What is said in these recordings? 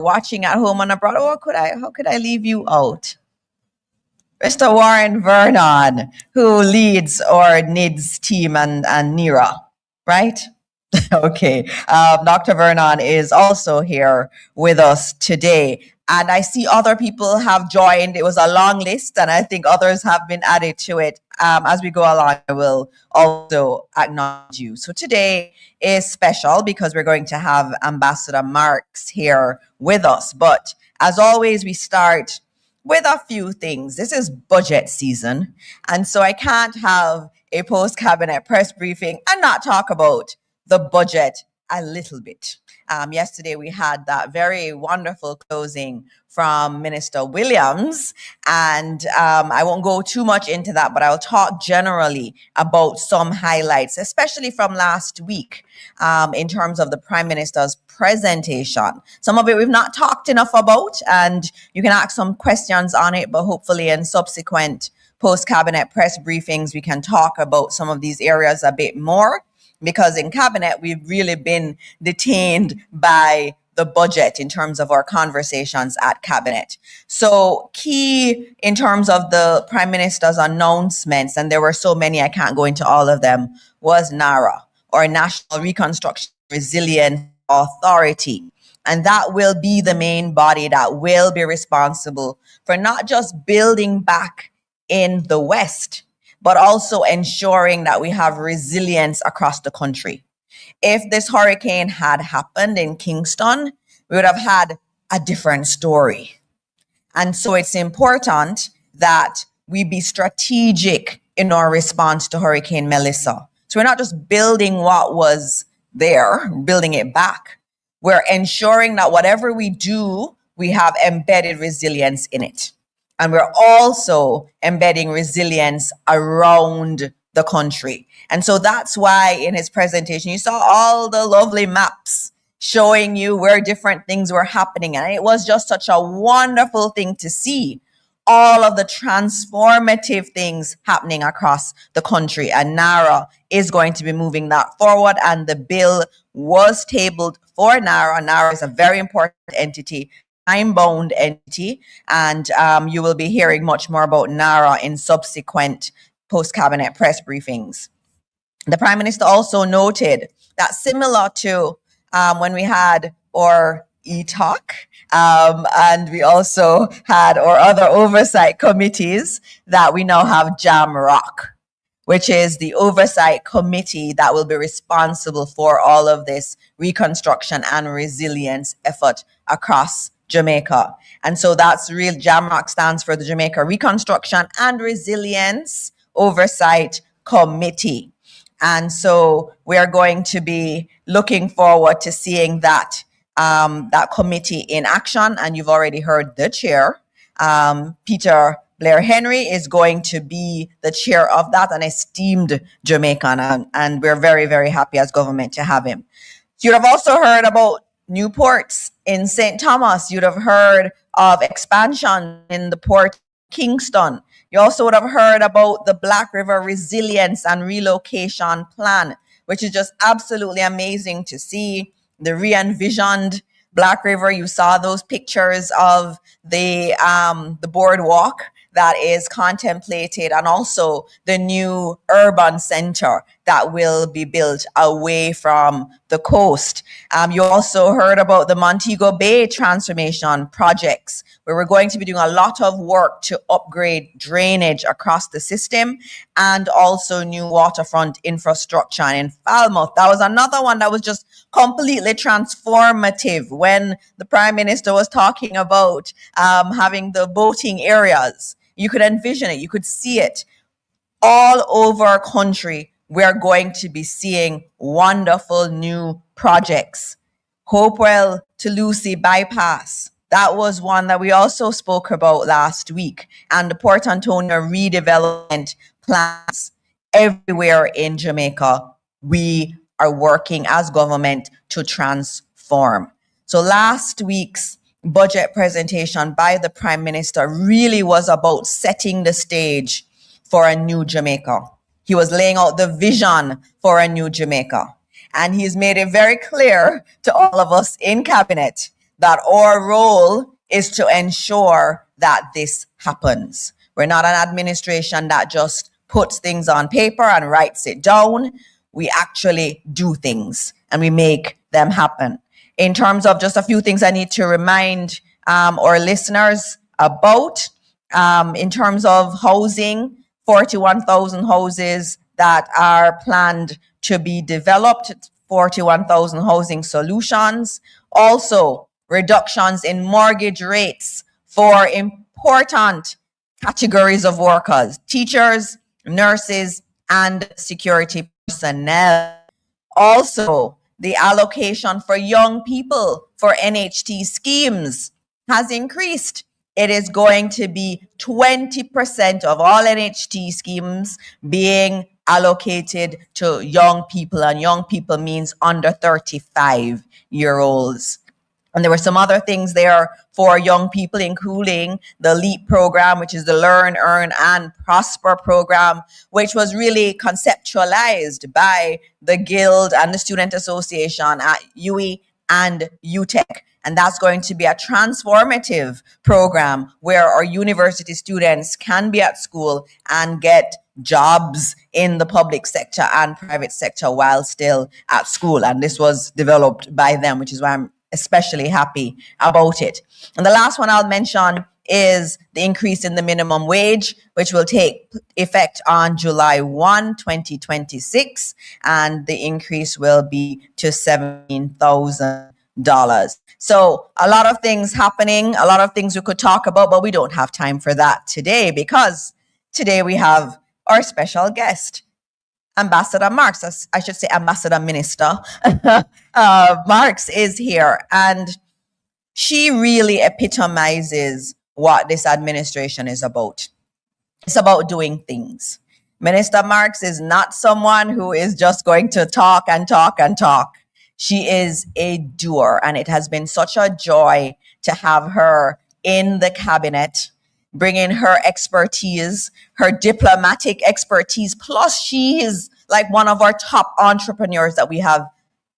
watching at home and abroad, how could I leave you out? Mr. Warren Vernon, who leads our NIDS team and NERA, right? Okay. Dr. Vernon is also here with us today. And I see other people have joined. It was a long list, and I think others have been added to it. As we go along, I will also acknowledge you. So today is special because we're going to have Ambassador Marks here with us. But as always, we start with a few things. This is budget season, and so I can't have a post-cabinet press briefing and not talk about the budget a little bit. Yesterday, we had that very wonderful closing from Minister Williams, and I won't go too much into that, but I'll talk generally about some highlights, especially from last week, in terms of the Prime Minister's presentation. Some of it we've not talked enough about, and you can ask some questions on it, but hopefully in subsequent post-cabinet press briefings, we can talk about some of these areas a bit more. Because in cabinet, we've really been detained by the budget in terms of our conversations at cabinet. So key in terms of the Prime Minister's announcements, and there were so many, I can't go into all of them, was NARA, or National Reconstruction Resilience Authority. And that will be the main body that will be responsible for not just building back in the West, but also ensuring that we have resilience across the country. If this hurricane had happened in Kingston, we would have had a different story. And so it's important that we be strategic in our response to Hurricane Melissa. So we're not just building what was there, building it back. We're ensuring that whatever we do, we have embedded resilience in it. And we're also embedding resilience around the country. And so that's why in his presentation, you saw all the lovely maps showing you where different things were happening. And it was just such a wonderful thing to see all of the transformative things happening across the country. And NARA is going to be moving that forward. And the bill was tabled for NARA. NARA is a very important entity, time-bound entity, and you will be hearing much more about NARA in subsequent post-cabinet press briefings. The Prime Minister also noted that similar to when we had our e-talk, and we also had our other oversight committees, that we now have JAMROC, which is the oversight committee that will be responsible for all of this reconstruction and resilience effort across Jamaica. And so that's real. JAMROC stands for the Jamaica Reconstruction and Resilience Oversight Committee. And so we are going to be looking forward to seeing that that committee in action. And you've already heard the chair, Peter Blair Henry, is going to be the chair of that, an esteemed Jamaican. And we're very, very happy as government to have him. You'd have also heard about new ports in St. Thomas. You'd have heard of expansion in the port Kingston. You also would have heard about the Black River Resilience and Relocation Plan, which is just absolutely amazing to see. The re-envisioned Black River, you saw those pictures of the boardwalk that is contemplated, and also the new urban center that will be built away from the coast. You also heard about the Montego Bay transformation projects, where we're going to be doing a lot of work to upgrade drainage across the system, and also new waterfront infrastructure. And in Falmouth, that was another one that was just completely transformative when the Prime Minister was talking about having the boating areas. You could envision it, you could see it. All over our country, we're going to be seeing wonderful new projects. Hopewell to Lucy bypass. That was one that we also spoke about last week. And the Port Antonio redevelopment plans everywhere in Jamaica. We are working as government to transform. So last week's budget presentation by the Prime Minister really was about setting the stage for a new Jamaica. He was laying out the vision for a new Jamaica. And he's made it very clear to all of us in cabinet that our role is to ensure that this happens. We're not an administration that just puts things on paper and writes it down. We actually do things and we make them happen. In terms of just a few things I need to remind our listeners about, in terms of housing, 41,000 houses that are planned to be developed, 41,000 housing solutions. Also, reductions in mortgage rates for important categories of workers, teachers, nurses, and security personnel. Also, the allocation for young people for NHT schemes has increased. It is going to be 20% of all NHT schemes being allocated to young people, and young people means under 35-year-olds. And there were some other things there for young people, including the LEAP program, which is the Learn, Earn, and Prosper program, which was really conceptualized by the Guild and the Student Association at UE and UTech. And that's going to be a transformative program where our university students can be at school and get jobs in the public sector and private sector while still at school. And this was developed by them, which is why I'm especially happy about it. And the last one I'll mention is the increase in the minimum wage, which will take effect on July 1, 2026. And the increase will be to $17,000. So a lot of things happening, a lot of things we could talk about, but we don't have time for that today because today we have our special guest, Ambassador Marks, I should say Ambassador Minister Marks is here, and she really epitomizes what this administration is about. It's about doing things. Minister Marks is not someone who is just going to talk and talk and talk. She is a doer, and it has been such a joy to have her in the cabinet, bringing her expertise, her diplomatic expertise, plus she is like one of our top entrepreneurs that we have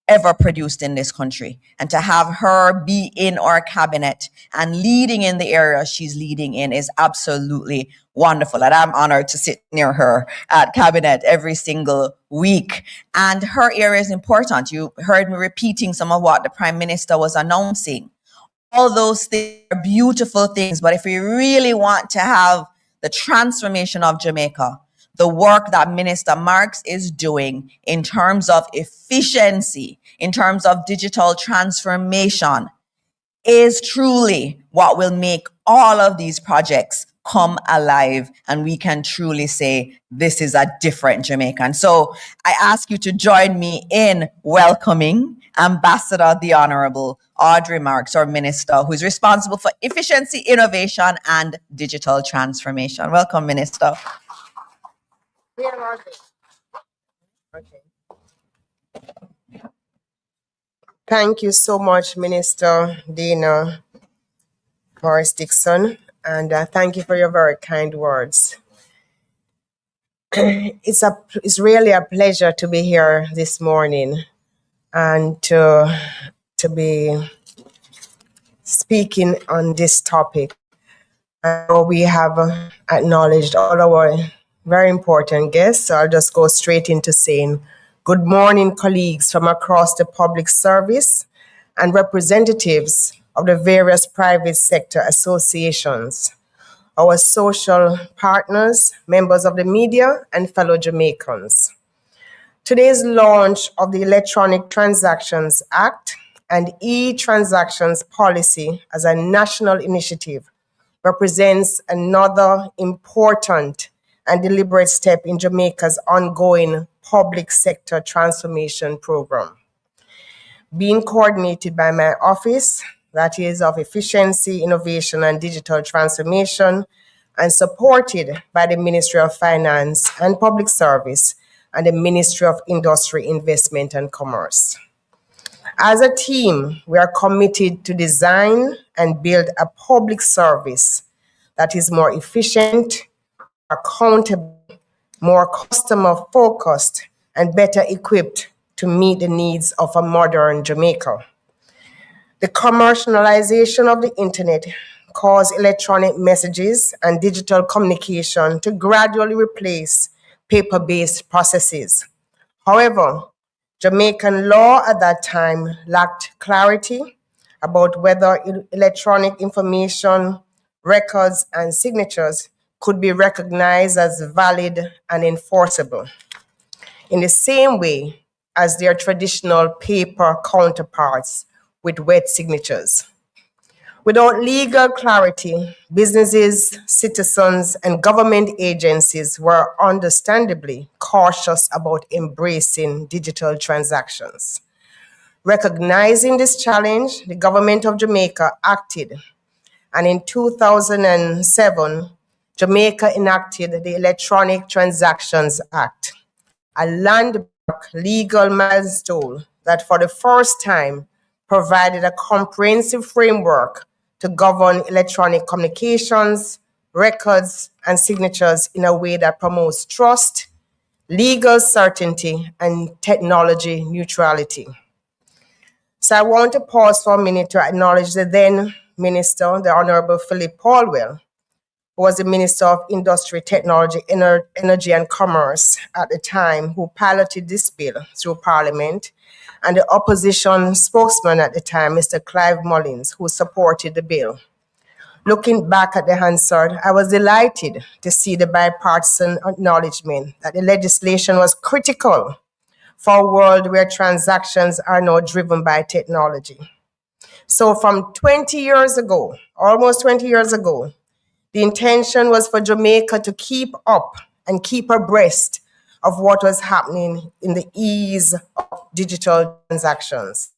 ever produced in this country. And to have her be in our cabinet and leading in the area she's leading in is absolutely wonderful. And I'm honored to sit near her at cabinet every single week. And her area is important. You heard me repeating some of what the Prime Minister was announcing. All those things are beautiful things, but if we really want to have the transformation of Jamaica, the work that Minister Marks is doing in terms of efficiency, in terms of digital transformation, is truly what will make all of these projects come alive, and we can truly say this is a different Jamaican. So I ask you to join me in welcoming Ambassador the Honorable Audrey Marks, our Minister, who is responsible for efficiency, innovation, and digital transformation. Welcome, Minister. Okay. Thank you so much, Minister Dana Morris Dixon, and thank you for your very kind words. It's really a pleasure to be here this morning and to be speaking on this topic. I know we have acknowledged all our very important guests, so I'll just go straight into saying good morning, colleagues from across the public service and representatives of the various private sector associations, our social partners, members of the media, and fellow Jamaicans. Today's launch of the Electronic Transactions Act and eTransactions policy as a national initiative represents another important and deliberate step in Jamaica's ongoing public sector transformation program. Being coordinated by my office, that is of Efficiency, Innovation, and Digital Transformation, and supported by the Ministry of Finance and Public Service and the Ministry of Industry, Investment, and Commerce. As a team, we are committed to design and build a public service that is more efficient, accountable, more customer-focused, and better equipped to meet the needs of a modern Jamaica. The commercialization of the internet caused electronic messages and digital communication to gradually replace paper-based processes. However, Jamaican law at that time lacked clarity about whether electronic information, records, and signatures could be recognized as valid and enforceable in the same way as their traditional paper counterparts with wet signatures. Without legal clarity, businesses, citizens, and government agencies were understandably cautious about embracing digital transactions. Recognizing this challenge, the government of Jamaica acted, and in 2007, Jamaica enacted the Electronic Transactions Act, a landmark legal milestone that for the first time provided a comprehensive framework to govern electronic communications, records, and signatures in a way that promotes trust, legal certainty, and technology neutrality. So I want to pause for a minute to acknowledge the then Minister, the Honorable Philip Paulwell, who was the Minister of Industry, Technology, Energy and Commerce at the time, who piloted this bill through Parliament, and the opposition spokesman at the time, Mr. Clive Mullins, who supported the bill. Looking back at the Hansard, I was delighted to see the bipartisan acknowledgement that the legislation was critical for a world where transactions are now driven by technology. So from 20 years ago, almost 20 years ago, the intention was for Jamaica to keep up and keep abreast of what was happening in the ease of digital transactions.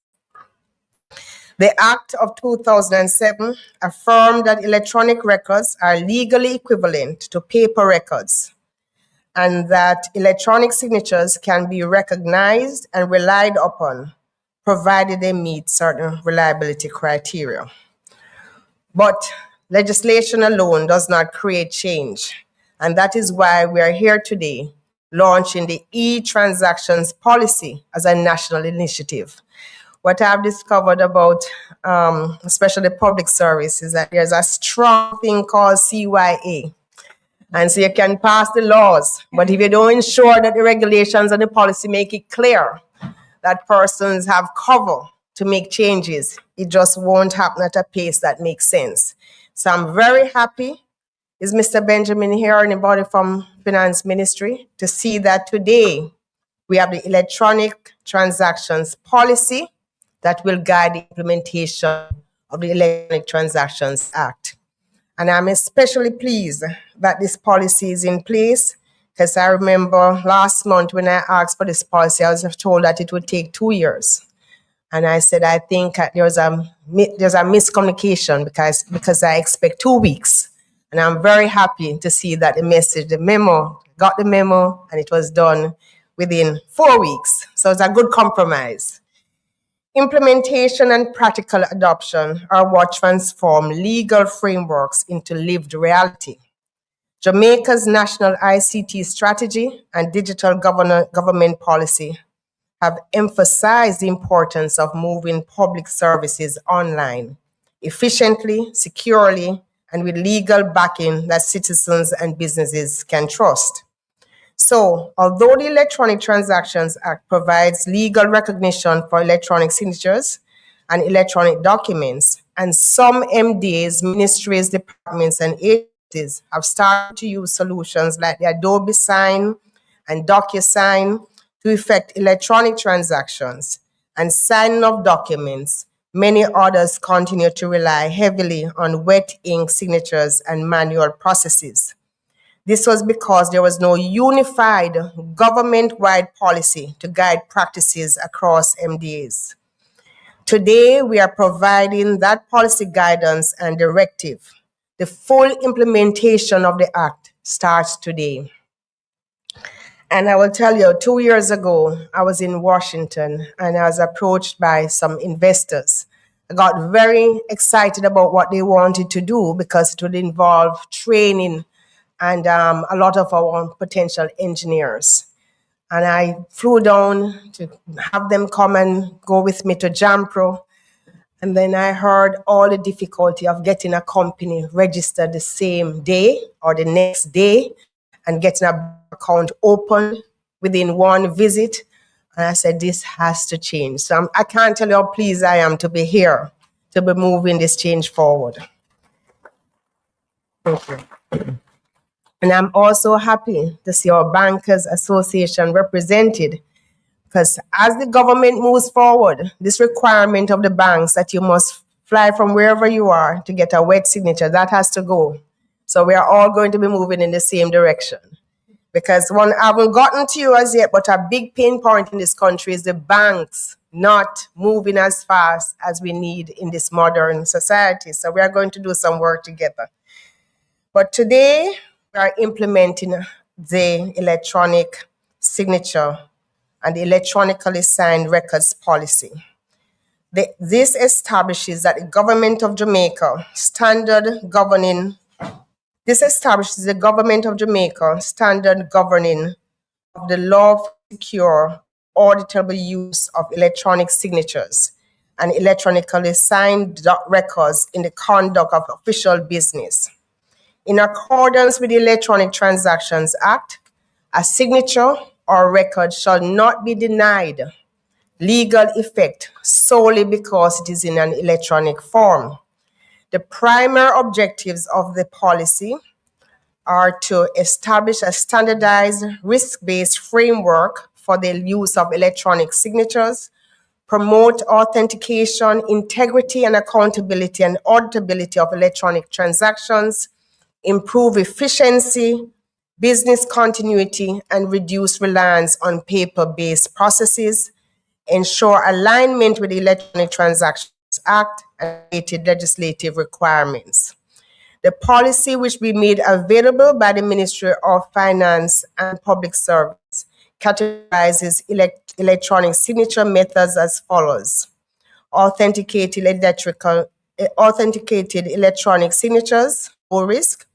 The Act of 2007 affirmed that electronic records are legally equivalent to paper records and that electronic signatures can be recognized and relied upon, provided they meet certain reliability criteria. But legislation alone does not create change, and that is why we are here today launching the eTransactions policy as a national initiative. What I've discovered about especially public service is that there's a strong thing called CYA. And so you can pass the laws, but if you don't ensure that the regulations and the policy make it clear that persons have cover to make changes, it just won't happen at a pace that makes sense. So I'm very happy, is Mr. Benjamin here, anybody from Finance Ministry, to see that today we have the electronic transactions policy that will guide the implementation of the Electronic Transactions Act. And I'm especially pleased that this policy is in place, because I remember last month when I asked for this policy, I was told that it would take 2 years. And I said, I think there's a miscommunication because I expect 2 weeks. And I'm very happy to see that the memo, got the memo, and it was done within 4 weeks. So it's a good compromise. Implementation and practical adoption are what transform legal frameworks into lived reality. Jamaica's national ICT strategy and digital government policy have emphasized the importance of moving public services online efficiently, securely, and with legal backing that citizens and businesses can trust. So, although the Electronic Transactions Act provides legal recognition for electronic signatures and electronic documents, and some MDAs, ministries, departments, and agencies have started to use solutions like the Adobe Sign and DocuSign to effect electronic transactions and signing of documents, many others continue to rely heavily on wet ink signatures and manual processes. This was because there was no unified government-wide policy to guide practices across MDAs. Today, we are providing that policy guidance and directive. The full implementation of the Act starts today. And I will tell you, 2 years ago, I was in Washington and I was approached by some investors. I got very excited about what they wanted to do because it would involve training and a lot of our potential engineers. And I flew down to have them come and go with me to JAMPRO. And then I heard all the difficulty of getting a company registered the same day or the next day and getting a bank account open within one visit. And I said, this has to change. So I can't tell you how pleased I am to be here, to be moving this change forward. Thank you. And I'm also happy to see our Bankers Association represented, because as the government moves forward, this requirement of the banks that you must fly from wherever you are to get a wet signature, that has to go. So we are all going to be moving in the same direction. Because one, I haven't gotten to you as yet, but a big pain point in this country is the banks not moving as fast as we need in this modern society. So we are going to do some work together. But today, we are implementing the electronic signature and the electronically signed records policy. This establishes that the government of Jamaica standard governing of the law for secure, auditable use of electronic signatures and electronically signed records in the conduct of official business. In accordance with the Electronic Transactions Act, a signature or record shall not be denied legal effect solely because it is in an electronic form. The primary objectives of the policy are to establish a standardized risk-based framework for the use of electronic signatures, promote authentication, integrity and accountability and auditability of electronic transactions, improve efficiency, business continuity, and reduce reliance on paper-based processes, ensure alignment with the Electronic Transactions Act and related legislative requirements. The policy, which will be made available by the Ministry of Finance and Public Service, categorizes electronic signature methods as follows: authenticated electronic signatures, low risk;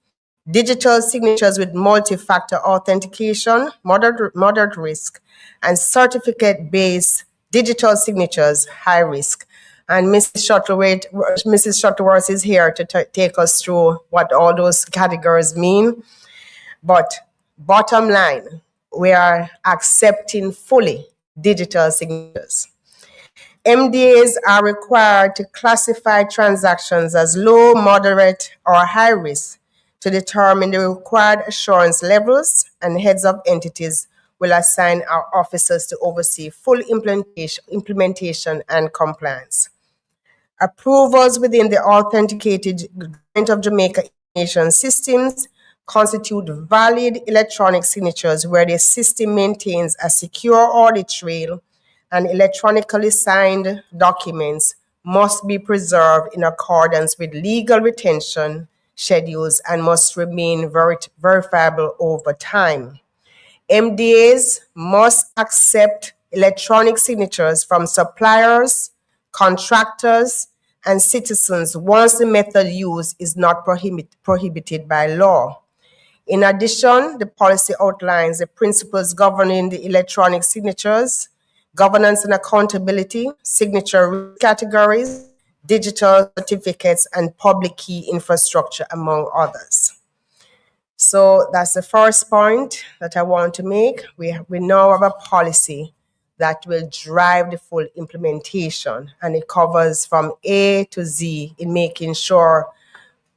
digital signatures with multi-factor authentication, moderate risk; and certificate-based digital signatures, high risk. And Mrs. Shuttleworth is here to take us through what all those categories mean. But bottom line, we are accepting fully digital signatures. MDAs are required to classify transactions as low, moderate, or high risk to determine the required assurance levels, and heads of entities will assign our officers to oversee full implementation and compliance. Approvals within the authenticated Government of Jamaica information systems constitute valid electronic signatures where the system maintains a secure audit trail, and electronically signed documents must be preserved in accordance with legal retention schedules and must remain verifiable over time. MDAs must accept electronic signatures from suppliers, contractors, and citizens once the method used is not prohibited by law. In addition, the policy outlines the principles governing the electronic signatures, governance and accountability, signature categories, digital certificates, and public key infrastructure, among others. So that's the first point that I want to make. We now have a policy that will drive the full implementation, and it covers from A to Z in making sure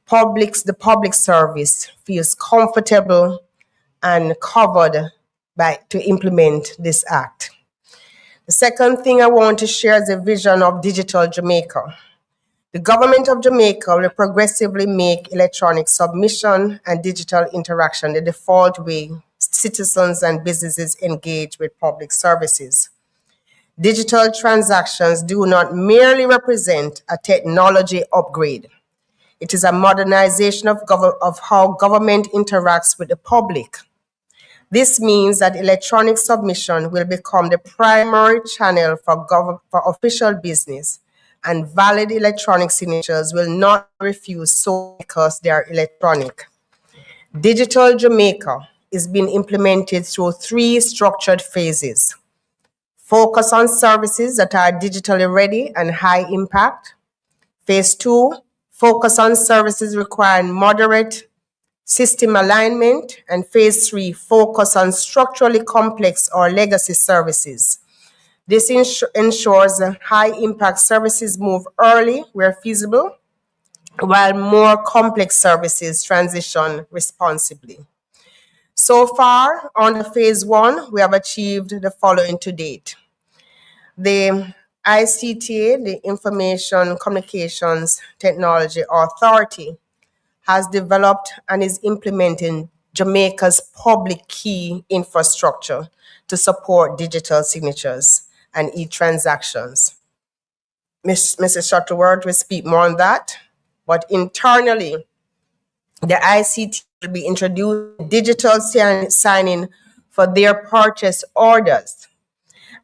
the public service feels comfortable and covered to implement this act. The second thing I want to share is the vision of Digital Jamaica. The Government of Jamaica will progressively make electronic submission and digital interaction the default way citizens and businesses engage with public services. Digital transactions do not merely represent a technology upgrade. It is a modernization of how government interacts with the public. This means that electronic submission will become the primary channel for official business, and valid electronic signatures will not refuse solely because they are electronic. Digital Jamaica is being implemented through 3 structured phases: focus on services that are digitally ready and high impact, Phase 2, focus on services requiring moderate system alignment. And phase 3, focus on structurally complex or legacy services. This ensures high-impact services move early where feasible, while more complex services transition responsibly. So far, on phase 1, we have achieved the following to date. The ICTA, the Information Communications Technology Authority, has developed and is implementing Jamaica's public key infrastructure to support digital signatures and eTransactions. Mrs. Shuttleworth will speak more on that, but internally, the ICT will be introducing digital signing for their purchase orders,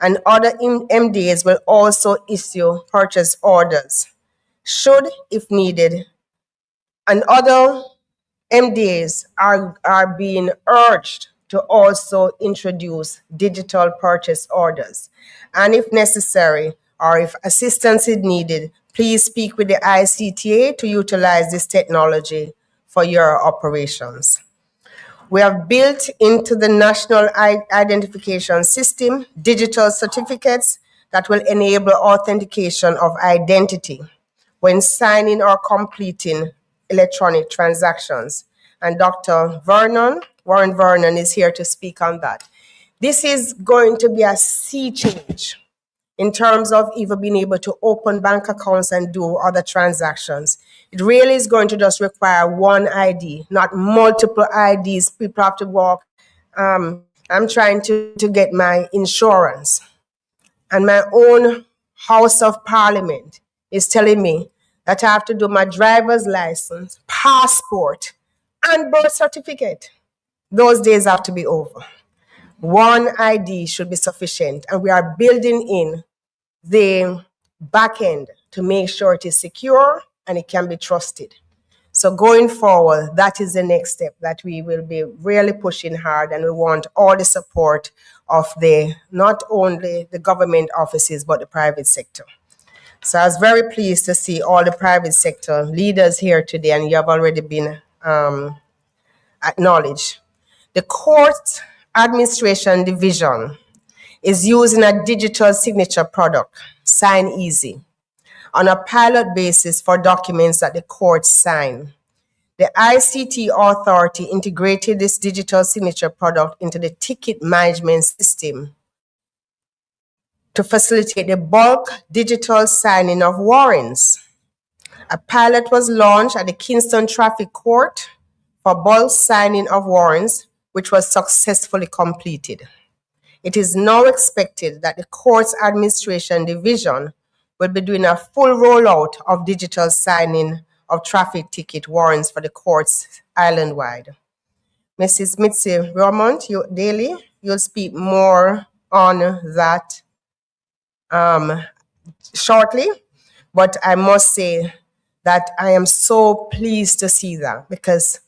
and other MDAs will also issue purchase orders, should, if needed, and other MDAs are being urged to also introduce digital purchase orders. And if necessary, or if assistance is needed, please speak with the ICTA to utilize this technology for your operations. We have built into the National Identification System digital certificates that will enable authentication of identity when signing or completing electronic transactions. And Dr. Warren Vernon is here to speak on that. This is going to be a sea change in terms of even being able to open bank accounts and do other transactions. It really is going to just require one ID, not multiple IDs. People have to walk. I'm trying to get my insurance, and my own House of Parliament is telling me that I have to do my driver's license, passport, and birth certificate. Those days have to be over. One ID should be sufficient, and we are building in the back end to make sure it is secure and it can be trusted. So going forward, that is the next step that we will be really pushing hard, and we want all the support of not only the government offices, but the private sector. So I was very pleased to see all the private sector leaders here today, and you have already been acknowledged. The Court Administration Division is using a digital signature product, Sign Easy, on a pilot basis for documents that the courts sign. The ICT Authority integrated this digital signature product into the ticket management system to facilitate the bulk digital signing of warrants. A pilot was launched at the Kingston Traffic Court for bulk signing of warrants, which was successfully completed. It is now expected that the Courts Administration Division will be doing a full rollout of digital signing of traffic ticket warrants for the courts island-wide. Mrs. Mitzi Romont, Daly, you'll speak more on that shortly, but I must say that I am so pleased to see that, because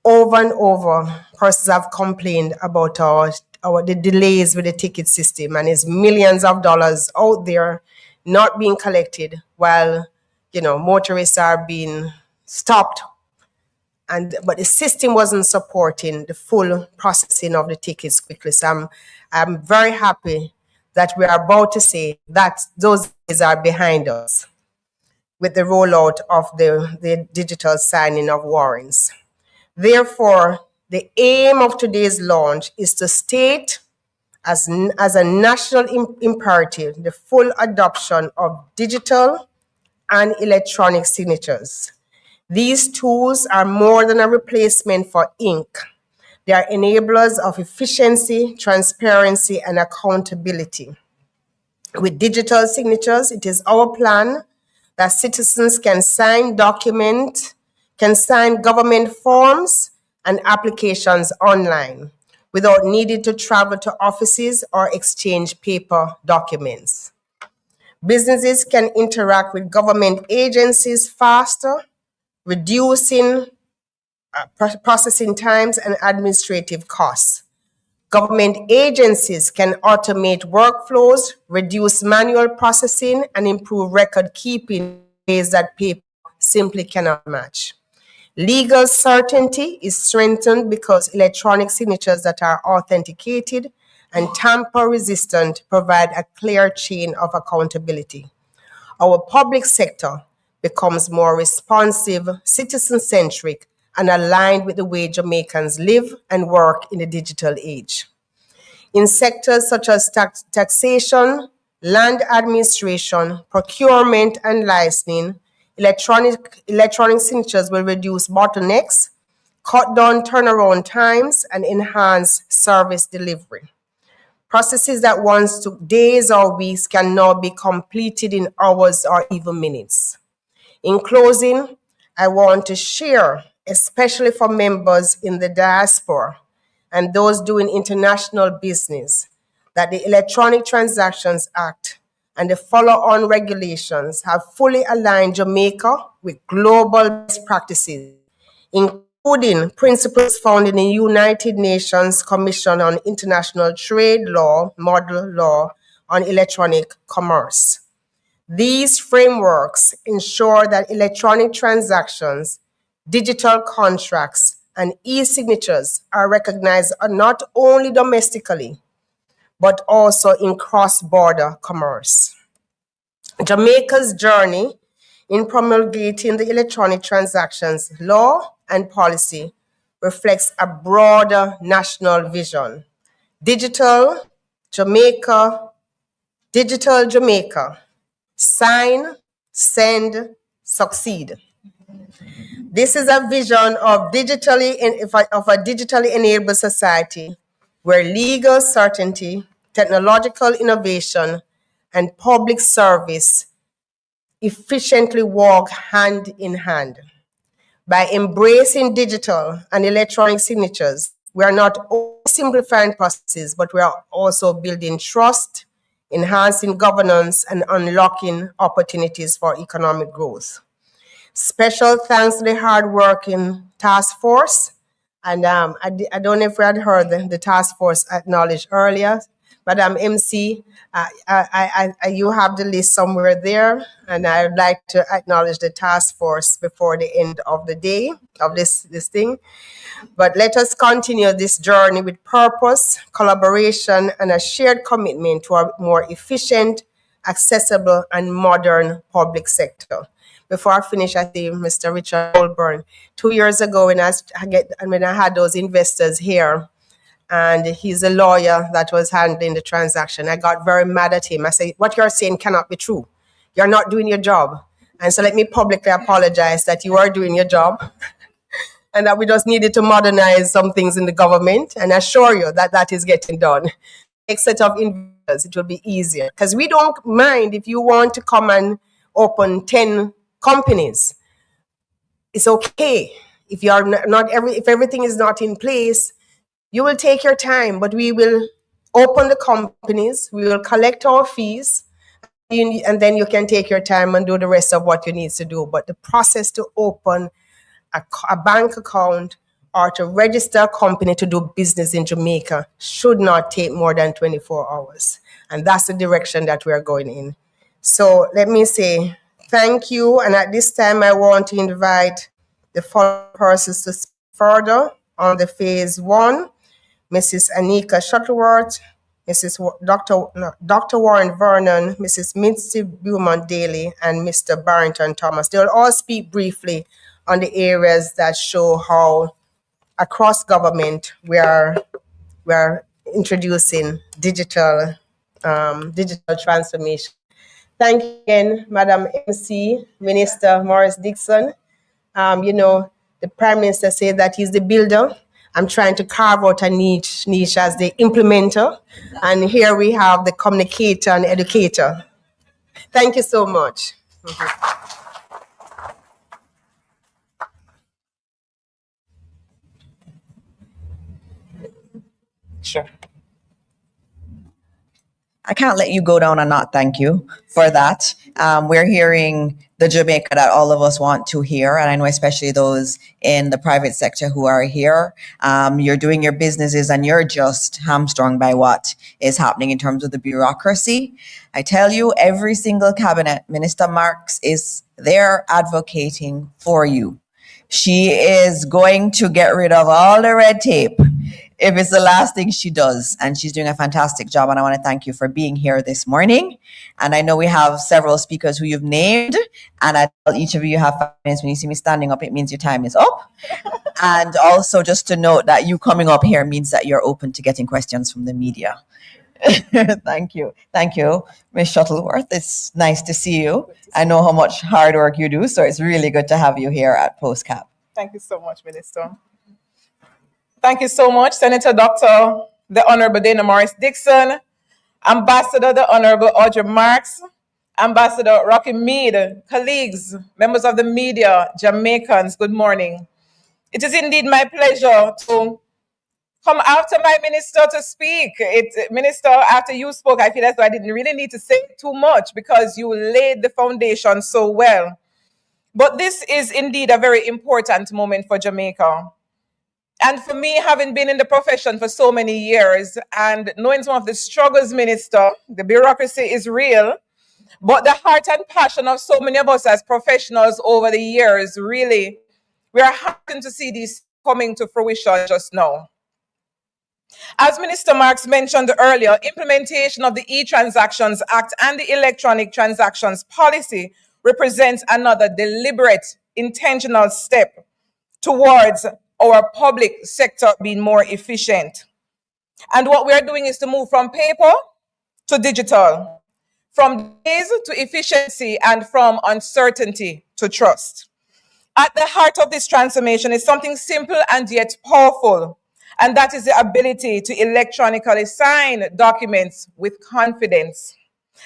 over and over, persons have complained about the delays with the ticket system, and it's millions of dollars out there not being collected while motorists are being stopped, but the system wasn't supporting the full processing of the tickets quickly. So I'm very happy that we are about to say that those days are behind us with the rollout of the digital signing of warrants. Therefore, the aim of today's launch is to state as a national imperative the full adoption of digital and electronic signatures. These tools are more than a replacement for ink. They are enablers of efficiency, transparency, and accountability. With digital signatures, it is our plan that citizens can sign government forms and applications online without needing to travel to offices or exchange paper documents. Businesses can interact with government agencies faster, reducing processing times and administrative costs. Government agencies can automate workflows, reduce manual processing, and improve record keeping ways that paper simply cannot match. Legal certainty is strengthened because electronic signatures that are authenticated and tamper-resistant provide a clear chain of accountability. Our public sector becomes more responsive, citizen-centric, and aligned with the way Jamaicans live and work in the digital age. In sectors such as taxation, land administration, procurement, and licensing, electronic signatures will reduce bottlenecks, cut down turnaround times, and enhance service delivery. Processes that once took days or weeks can now be completed in hours or even minutes. In closing, I want to share, especially for members in the diaspora and those doing international business, that the Electronic Transactions Act and the follow-on regulations have fully aligned Jamaica with global best practices, including principles found in the United Nations Commission on International Trade Law, Model Law on Electronic Commerce. These frameworks ensure that electronic transactions, digital contracts, and e-signatures are recognized not only domestically, but also in cross-border commerce. Jamaica's journey in promulgating the electronic transactions law and policy reflects a broader national vision. Digital Jamaica, sign, send, succeed. This is a vision of a digitally enabled society where legal certainty, technological innovation, and public service efficiently walk hand in hand. By embracing digital and electronic signatures, we are not only simplifying processes, but we are also building trust, enhancing governance, and unlocking opportunities for economic growth. Special thanks to the hard-working task force. And I don't know if we had heard the task force acknowledged earlier, but MC, you have the list somewhere there, and I would like to acknowledge the task force before the end of the day of this thing. But let us continue this journey with purpose, collaboration, and a shared commitment to a more efficient, accessible, and modern public sector. Before I finish, I see Mr. Richard Goldburn. 2 years ago, when I had those investors here, and he's a lawyer that was handling the transaction, I got very mad at him. I said, what you're saying cannot be true. You're not doing your job. And so let me publicly apologize that you are doing your job and that we just needed to modernize some things in the government, and assure you that that is getting done. Next set of investors, it will be easier. Because we don't mind if you want to come and open 10 companies. It's okay. If if everything is not in place, you will take your time, but we will open the companies, we will collect our fees, and then you can take your time and do the rest of what you need to do. But the process to open a bank account or to register a company to do business in Jamaica should not take more than 24 hours. And that's the direction that we are going in. So let me say thank you. And at this time, I want to invite the following persons to speak further on the phase 1. Mrs. Anika Shuttleworth, Dr. Warren Vernon, Mrs. Mitzi Beaumont Daly, and Mr. Barrington Thomas. They will all speak briefly on the areas that show how across government we are introducing digital transformation. Thank you again, Madam MC, Minister Morris Dixon. The Prime Minister said that he's the builder. I'm trying to carve out a niche as the implementer. And here we have the communicator and educator. Thank you so much. Sure. I can't let you go down and not thank you for that. We're hearing the Jamaica that all of us want to hear, and I know especially those in the private sector who are here. You're doing your businesses and you're just hamstrung by what is happening in terms of the bureaucracy. I tell you, every single cabinet, Minister Marks is They're advocating for you. She is going to get rid of all the red tape if it's the last thing she does. And she's doing a fantastic job. And I want to thank you for being here this morning. And I know we have several speakers who you've named. And I tell each of you have 5 minutes. When you see me standing up, it means your time is up. And also just to note that you coming up here means that you're open to getting questions from the media. Thank you. Thank you, Ms. Shuttleworth. It's nice to see you. I know how much hard work you do, so it's really good to have you here at PostCap. Thank you so much, Minister. Thank you so much, Senator Dr. the Honorable Dana Morris Dixon, Ambassador the Honorable Audrey Marks, Ambassador Rocky Mead, colleagues, members of the media, Jamaicans, good morning. It is indeed my pleasure to come after my minister to speak. Minister, after you spoke, I feel as though I didn't really need to say too much because you laid the foundation so well. But this is indeed a very important moment for Jamaica. And for me, having been in the profession for so many years and knowing some of the struggles, Minister, the bureaucracy is real, but the heart and passion of so many of us as professionals over the years, really, we are happy to see this coming to fruition just now. As Minister Marks mentioned earlier, implementation of the eTransactions Act and the Electronic Transactions Policy represents another deliberate, intentional step towards our public sector being more efficient. And what we are doing is to move from paper to digital, from days to efficiency, and from uncertainty to trust. At the heart of this transformation is something simple and yet powerful, and that is the ability to electronically sign documents with confidence.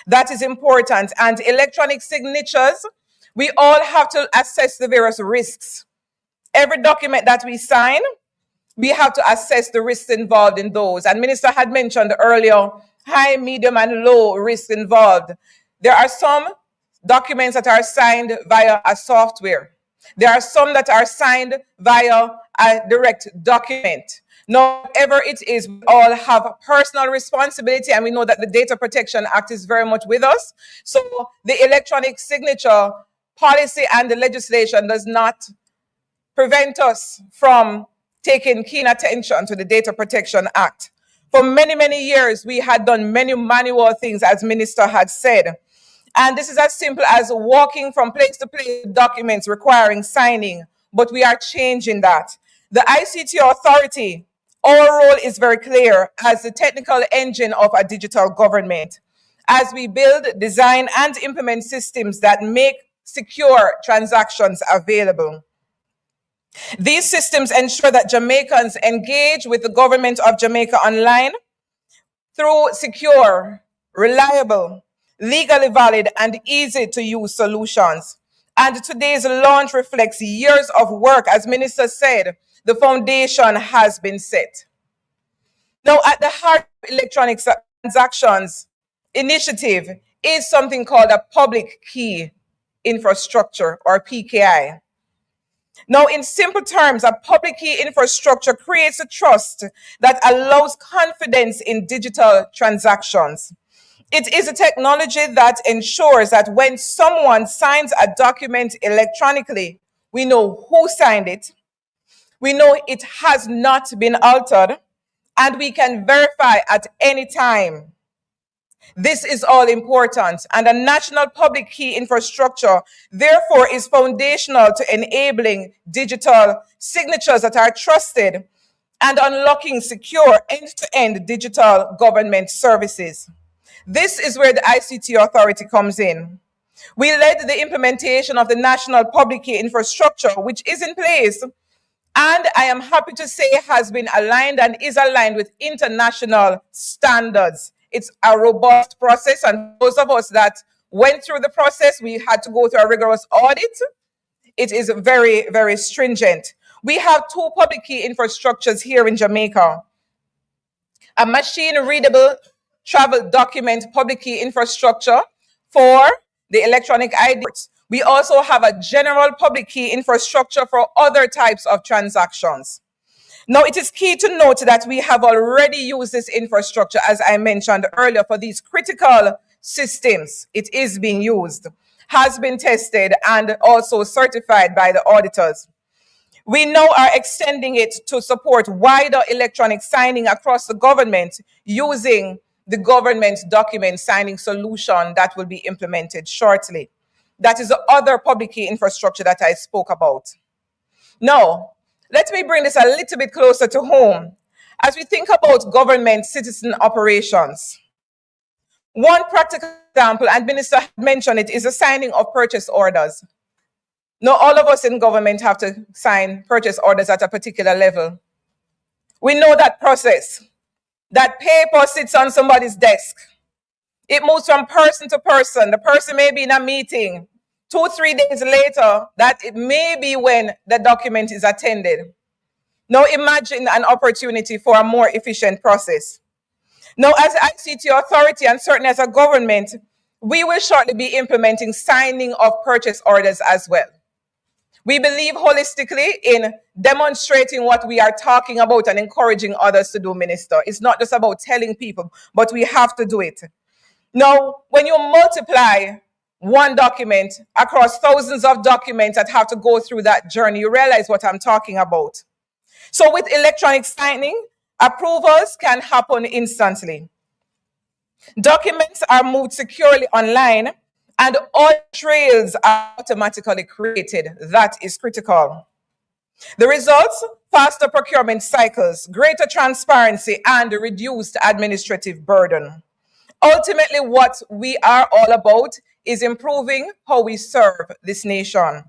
That is important. And electronic signatures, we all have to assess the various risks. Every document that we sign, we have to assess the risks involved in those. And Minister had mentioned earlier, high, medium, and low risks involved. There are some documents that are signed via a software. There are some that are signed via a direct document. Now, whatever it is, we all have a personal responsibility, and we know that the Data Protection Act is very much with us. So the electronic signature policy and the legislation does not prevent us from taking keen attention to the Data Protection Act. For many, many years, we had done many manual things, as Minister had said. And this is as simple as walking from place to place, documents requiring signing, but we are changing that. The ICT authority, our role is very clear as the technical engine of a digital government, as we build, design, and implement systems that make secure transactions available. These systems ensure that Jamaicans engage with the government of Jamaica online through secure, reliable, legally valid, and easy to use solutions. And today's launch reflects years of work. As Minister said, the foundation has been set. Now, at the heart of electronic transactions initiative is something called a public key infrastructure, or PKI. Now, in simple terms, a public key infrastructure creates a trust that allows confidence in digital transactions. It is a technology that ensures that when someone signs a document electronically, we know who signed it, we know it has not been altered, and we can verify at any time. This is all important, and a national public key infrastructure, therefore, is foundational to enabling digital signatures that are trusted and unlocking secure end-to-end digital government services. This is where the ICT authority comes in. We led the implementation of the national public key infrastructure, which is in place, and I am happy to say has been aligned and is aligned with international standards. It's a robust process, and those of us that went through the process, we had to go through a rigorous audit. It is very, very stringent. We have two public key infrastructures here in Jamaica. A machine-readable travel document public key infrastructure for the electronic ID. We also have a general public key infrastructure for other types of transactions. Now, it is key to note that we have already used this infrastructure, as I mentioned earlier, for these critical systems. It is being used. has been tested and also certified by the auditors. We now are extending it to support wider electronic signing across the government using the government document signing solution that will be implemented shortly. That is the other public key infrastructure that I spoke about. Now, let me bring this a little bit closer to home. As we think about government citizen operations, one practical example, and Minister mentioned it, is the signing of purchase orders. Now, all of us in government have to sign purchase orders at a particular level. We know that process. That paper sits on somebody's desk. It moves from person to person. The person may be in a meeting. 2-3 days later, that it may be when the document is attended. Now imagine an opportunity for a more efficient process. Now, as ICT authority and certainly as a government, we will shortly be implementing signing of purchase orders as well. We believe holistically in demonstrating what we are talking about and encouraging others to do, Minister. It's not just about telling people, but we have to do it. Now, when you multiply one document across thousands of documents that have to go through that journey, you realize what I'm talking about. So with electronic signing, approvals can happen instantly. Documents are moved securely online and all trails are automatically created. That is critical. The results: faster procurement cycles, greater transparency, and reduced administrative burden. Ultimately, what we are all about is improving how we serve this nation.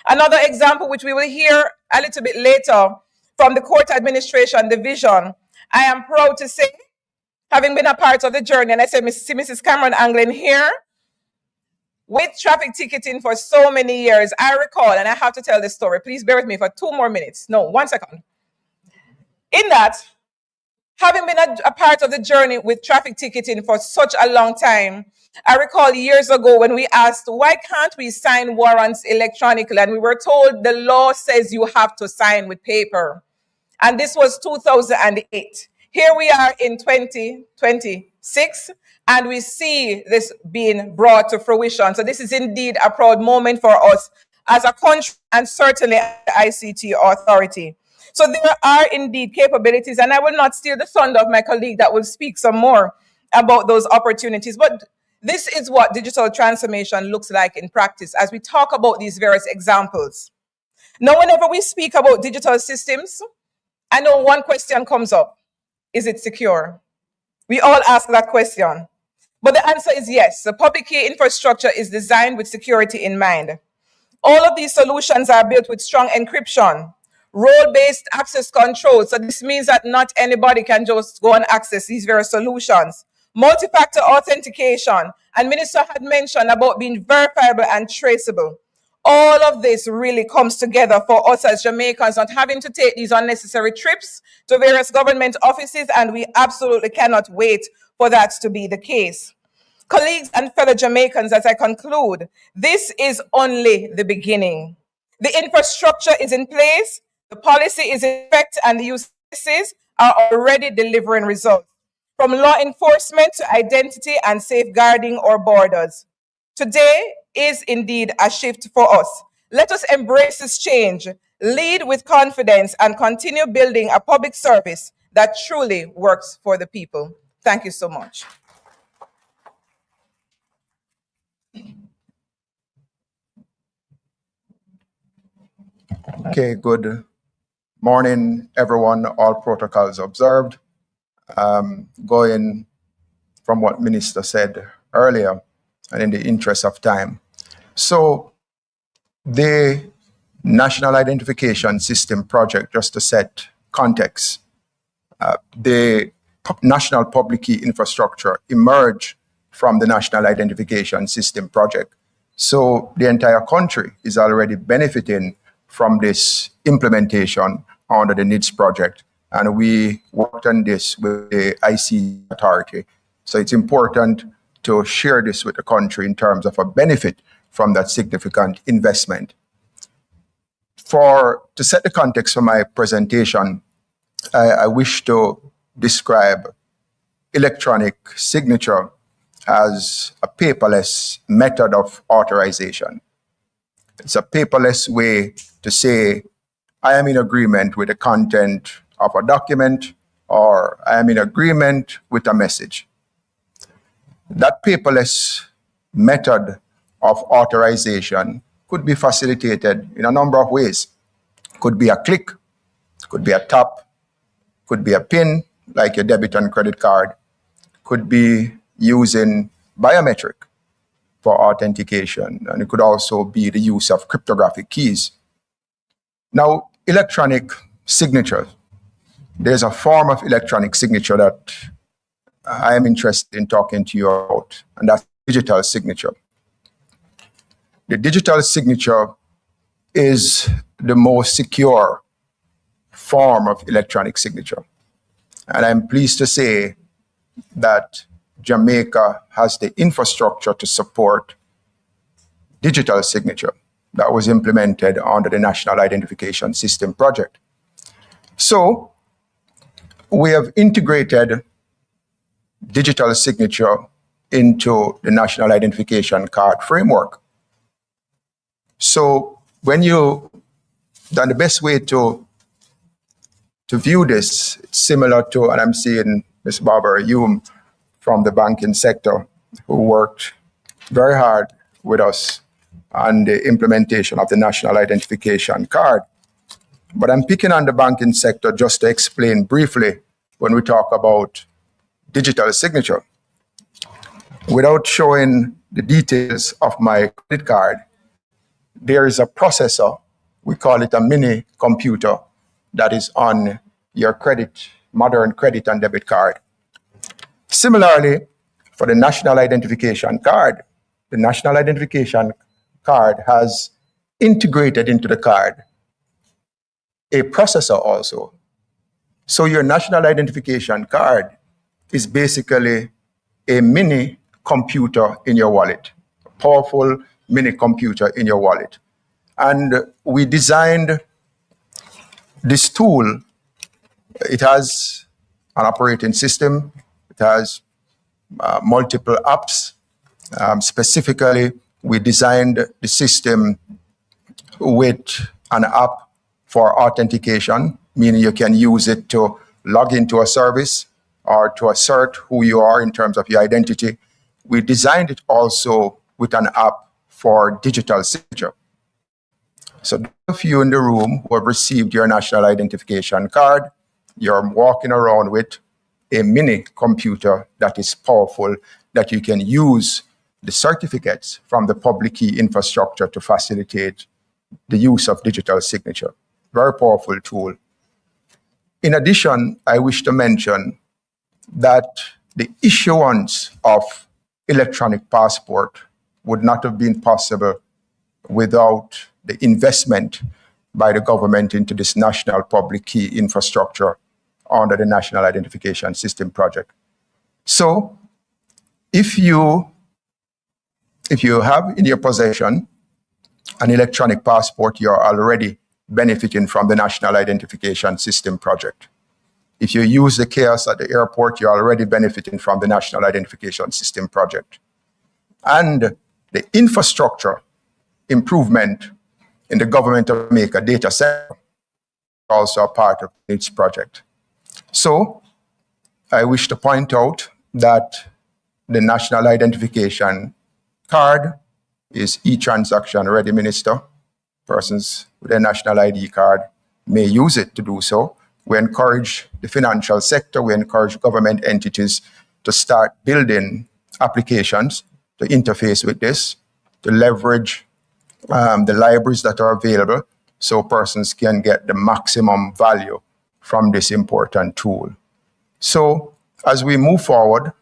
Another example, which we will hear a little bit later from the Court Administration Division, I am proud to say, having been a part of the journey, and I see Mrs. Cameron Anglin here, with traffic ticketing for so many years, I recall, and I have to tell this story. Please bear with me for 2 more minutes. No, 1 second. In that, having been a part of the journey with traffic ticketing for such a long time, I recall years ago when we asked, why can't we sign warrants electronically? And we were told the law says you have to sign with paper. And this was 2008. Here we are in 2026, and we see this being brought to fruition. So this is indeed a proud moment for us as a country and certainly the ICT authority. So there are indeed capabilities, and I will not steal the thunder of my colleague that will speak some more about those opportunities. But this is what digital transformation looks like in practice as we talk about these various examples. Now, whenever we speak about digital systems, I know one question comes up. Is it secure? We all ask that question. But the answer is yes. The public key infrastructure is designed with security in mind. All of these solutions are built with strong encryption, role-based access control. So this means that not anybody can just go and access these various solutions. Multi-factor authentication, and Minister had mentioned about being verifiable and traceable. All of this really comes together for us as Jamaicans, not having to take these unnecessary trips to various government offices, and we absolutely cannot wait for that to be the case. Colleagues and fellow Jamaicans, as I conclude, this is only the beginning. The infrastructure is in place, the policy is in effect, and the use cases are already delivering results, from law enforcement to identity and safeguarding our borders. Today is indeed a shift for us. Let us embrace this change, lead with confidence, and continue building a public service that truly works for the people. Thank you so much. Okay, good morning, everyone. All protocols observed. Going from what Minister said earlier, and in the interest of time. So the National Identification System project, just to set context, the National Public Key Infrastructure emerged from the National Identification System project. So the entire country is already benefiting from this implementation under the NIDS project. And we worked on this with the IC authority. So it's important to share this with the country in terms of a benefit from that significant investment. To set the context for my presentation, I wish to describe electronic signature as a paperless method of authorization. It's a paperless way to say, I am in agreement with the content of a document, or I am in agreement with a message. That paperless method of authorization could be facilitated in a number of ways. Could be a click, could be a tap, could be a PIN, like your debit and credit card, could be using biometric for authentication, and it could also be the use of cryptographic keys. Now, electronic signature. There's a form of electronic signature that I am interested in talking to you about, and that's digital signature. The digital signature is the most secure form of electronic signature. And I'm pleased to say that Jamaica has the infrastructure to support digital signature that was implemented under the National Identification System project. So we have integrated digital signature into the National Identification Card framework. So then the best way to view this, it's similar to, and I'm seeing Ms. Barbara Hume from the banking sector, who worked very hard with us on the implementation of the National Identification Card. But I'm picking on the banking sector just to explain briefly when we talk about digital signature. Without showing the details of my credit card, there is a processor, we call it a mini computer, that is on your modern credit and debit card. Similarly, for the National Identification Card, the National Identification Card has integrated into the card a processor also. So your National Identification Card is basically a mini computer in your wallet, a powerful mini computer in your wallet. And we designed this tool. It has an operating system. It has multiple apps. Specifically, we designed the system with an app for authentication, meaning you can use it to log into a service or to assert who you are in terms of your identity. We designed it also with an app for digital signature. So those of you in the room who have received your National Identification Card, you're walking around with a mini computer that is powerful, that you can use the certificates from the public key infrastructure to facilitate the use of digital signature. Very powerful tool. In addition, I wish to mention that the issuance of electronic passport would not have been possible without the investment by the government into this national public key infrastructure under the National Identification System project. So if you have in your possession an electronic passport, you're already benefiting from the National Identification System project. If you use the kiosk at the airport, you're already benefiting from the National Identification System project. And the infrastructure improvement in the government of Jamaica data center also a part of its project. So I wish to point out that the National Identification Card is eTransaction ready, Minister. Persons with a national ID card may use it to do so. We encourage the financial sector, we encourage government entities to start building applications to interface with this, to leverage the libraries that are available so persons can get the maximum value from this important tool. So as we move forward,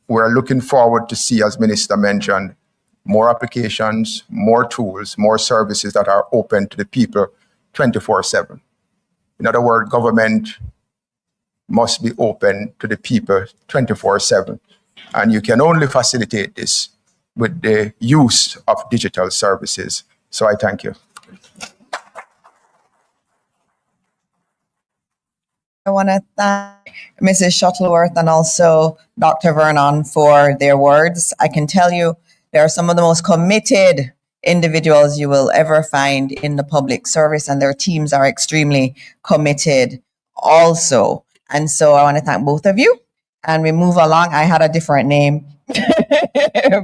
we're looking forward to see, as Minister mentioned, more applications, more tools, more services that are open to the people 24/7. In other words, government must be open to the people 24/7. And you can only facilitate this with the use of digital services. So I thank you. I want to thank Mrs. Shuttleworth and also Dr. Vernon for their words. I can tell you they are some of the most committed individuals you will ever find in the public service, and their teams are extremely committed also. And so I want to thank both of you. And we move along. I had a different name,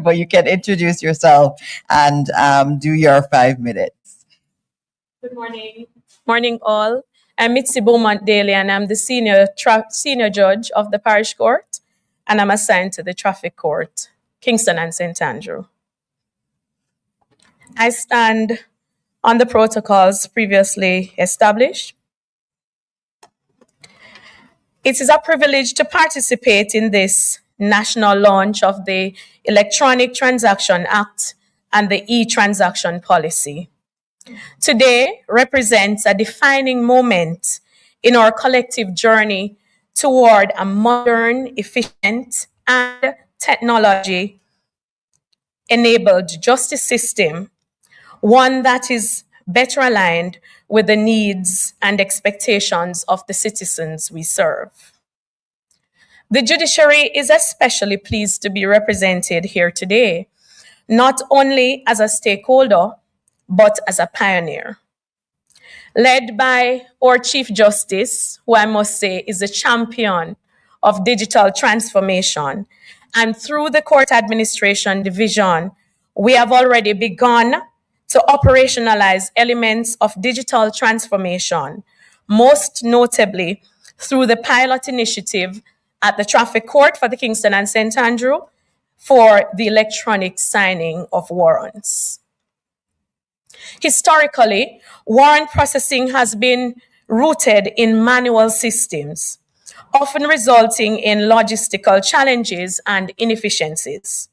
but you can introduce yourself and do your 5 minutes. Good morning. Morning all. I'm Mitzi Beaumont Daly and I'm the senior judge of the parish court, and I'm assigned to the traffic court, Kingston and St. Andrew. I stand on the protocols previously established. It is a privilege to participate in this national launch of the Electronic Transaction Act and the eTransaction policy. Today represents a defining moment in our collective journey toward a modern, efficient, and technology-enabled justice system, one that is better aligned with the needs and expectations of the citizens we serve. The judiciary is especially pleased to be represented here today, not only as a stakeholder, but as a pioneer. Led by our Chief Justice, who I must say is a champion of digital transformation, and through the Court Administration Division, we have already begun to operationalize elements of digital transformation, most notably through the pilot initiative at the Traffic Court for the Kingston and St. Andrew for the electronic signing of warrants. Historically, warrant processing has been rooted in manual systems, often resulting in logistical challenges and inefficiencies.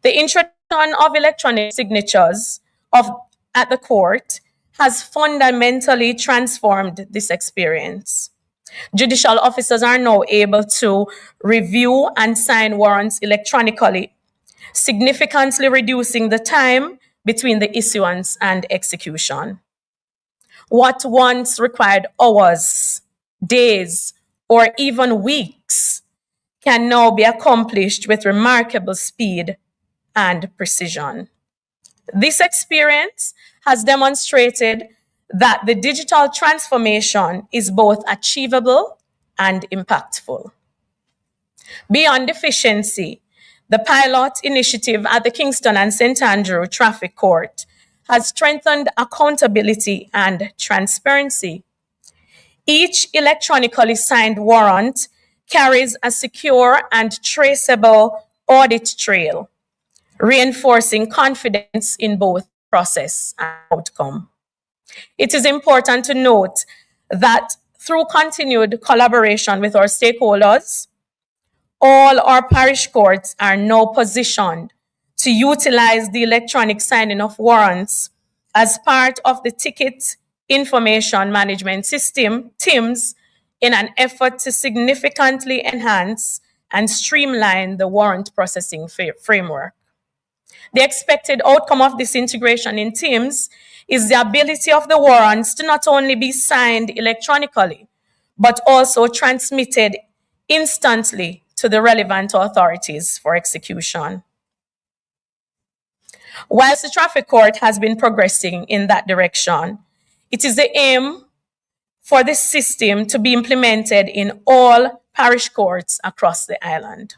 The introduction of electronic signatures at the court has fundamentally transformed this experience. Judicial officers are now able to review and sign warrants electronically, significantly reducing the time between the issuance and execution. What once required hours, days, or even weeks can now be accomplished with remarkable speed and precision. This experience has demonstrated that the digital transformation is both achievable and impactful. Beyond efficiency, the pilot initiative at the Kingston and St. Andrew Traffic Court has strengthened accountability and transparency. Each electronically signed warrant carries a secure and traceable audit trail, reinforcing confidence in both process and outcome. It is important to note that through continued collaboration with our stakeholders, all our parish courts are now positioned to utilize the electronic signing of warrants as part of the ticket information management system, TIMS, in an effort to significantly enhance and streamline the warrant processing framework. The expected outcome of this integration in TIMS is the ability of the warrants to not only be signed electronically, but also transmitted instantly to the relevant authorities for execution. Whilst the traffic court has been progressing in that direction, it is the aim for this system to be implemented in all parish courts across the island.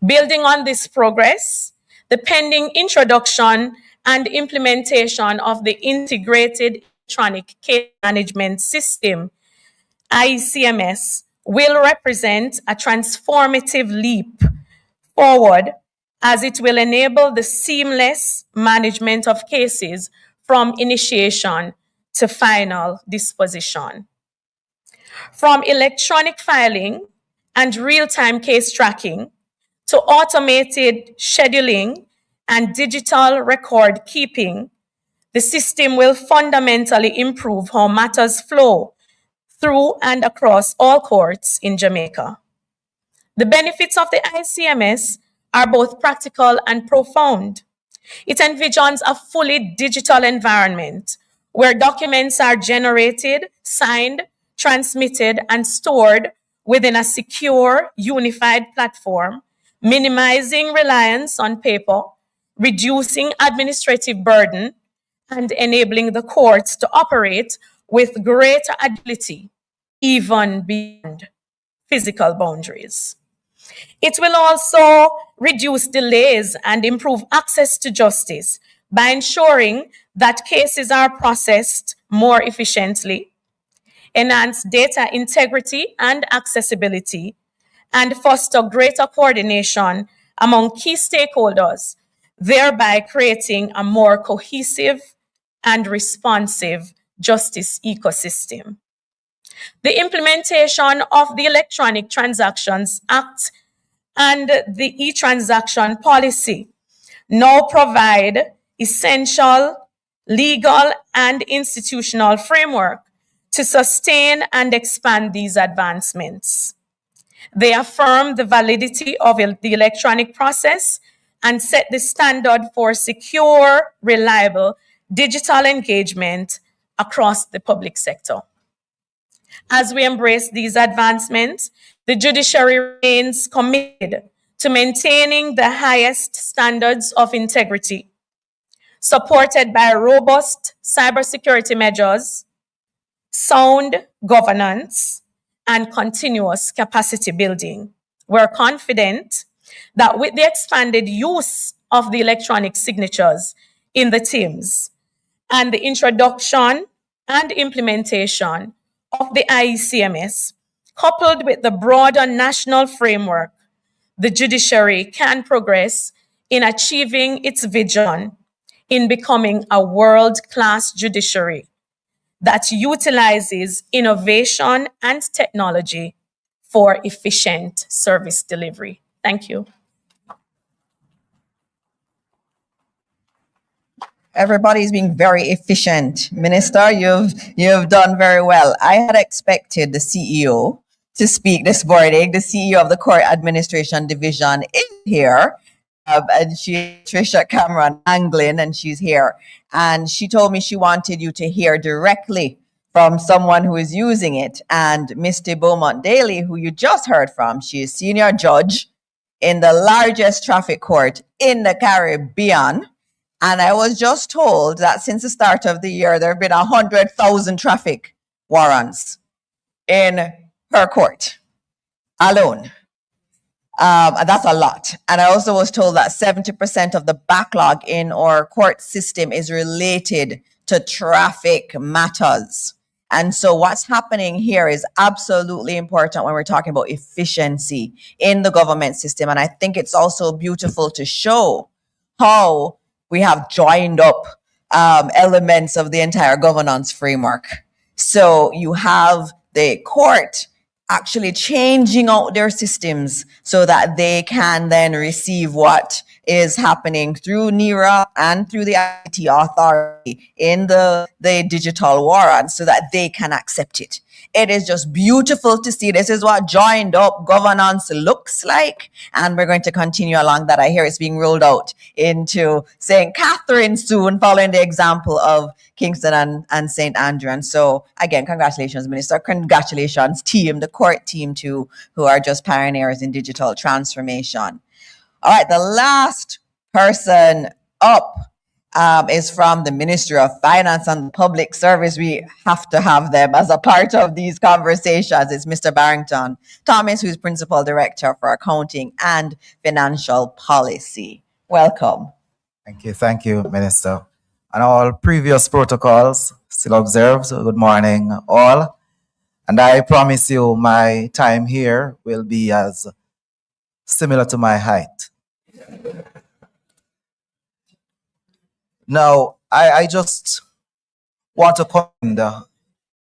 Building on this progress, the pending introduction and implementation of the Integrated Electronic Case Management System, IECMS, will represent a transformative leap forward, as it will enable the seamless management of cases from initiation to final disposition. From electronic filing and real-time case tracking to automated scheduling and digital record keeping, the system will fundamentally improve how matters flow through and across all courts in Jamaica. The benefits of the ICMS are both practical and profound. It envisions a fully digital environment where documents are generated, signed, transmitted, and stored within a secure, unified platform, minimizing reliance on paper, reducing administrative burden, and enabling the courts to operate with greater agility, even beyond physical boundaries. It will also reduce delays and improve access to justice by ensuring that cases are processed more efficiently, enhance data integrity and accessibility, and foster greater coordination among key stakeholders, thereby creating a more cohesive and responsive justice ecosystem. The implementation of the Electronic Transactions Act and the eTransaction policy now provide essential legal and institutional framework to sustain and expand these advancements. They affirm the validity of the electronic process and set the standard for secure, reliable digital engagement across the public sector. As we embrace these advancements, the judiciary remains committed to maintaining the highest standards of integrity, supported by robust cybersecurity measures, sound governance, and continuous capacity building. We're confident that with the expanded use of the electronic signatures in the teams and the introduction and implementation of the IECMS, coupled with the broader national framework, the judiciary can progress in achieving its vision in becoming a world-class judiciary that utilizes innovation and technology for efficient service delivery. Thank you. Everybody's being very efficient. Minister, you've done very well. I had expected the CEO to speak this morning. The CEO of the Court Administration Division is here. And Trisha Cameron Anglin, and she's here. And she told me she wanted you to hear directly from someone who is using it. And Misty Beaumont Daly, who you just heard from, she is senior judge in the largest traffic court in the Caribbean. And I was just told that since the start of the year, there have been 100,000 traffic warrants in her court alone. That's a lot. And I also was told that 70% of the backlog in our court system is related to traffic matters. And so what's happening here is absolutely important when we're talking about efficiency in the government system. And I think it's also beautiful to show how we have joined up elements of the entire governance framework. So you have the court actually changing out their systems so that they can then receive what is happening through NERA and through the IT authority in the digital warrant so that they can accept it. It is just beautiful to see. This is what joined up governance looks like. And we're going to continue along that. I hear it's being rolled out into St. Catherine soon, following the example of Kingston and St. Andrew. And so, again, congratulations, Minister. Congratulations, team, the court team too, who are just pioneers in digital transformation. All right, the last person up is from the Ministry of Finance and Public Service. We have to have them as a part of these conversations. It's Mr. Barrington Thomas, who's Principal Director for Accounting and Financial Policy. Welcome. Thank you, Minister. And all previous protocols still observed. Good morning, all. And I promise you my time here will be as similar to my height. Now, I just want to commend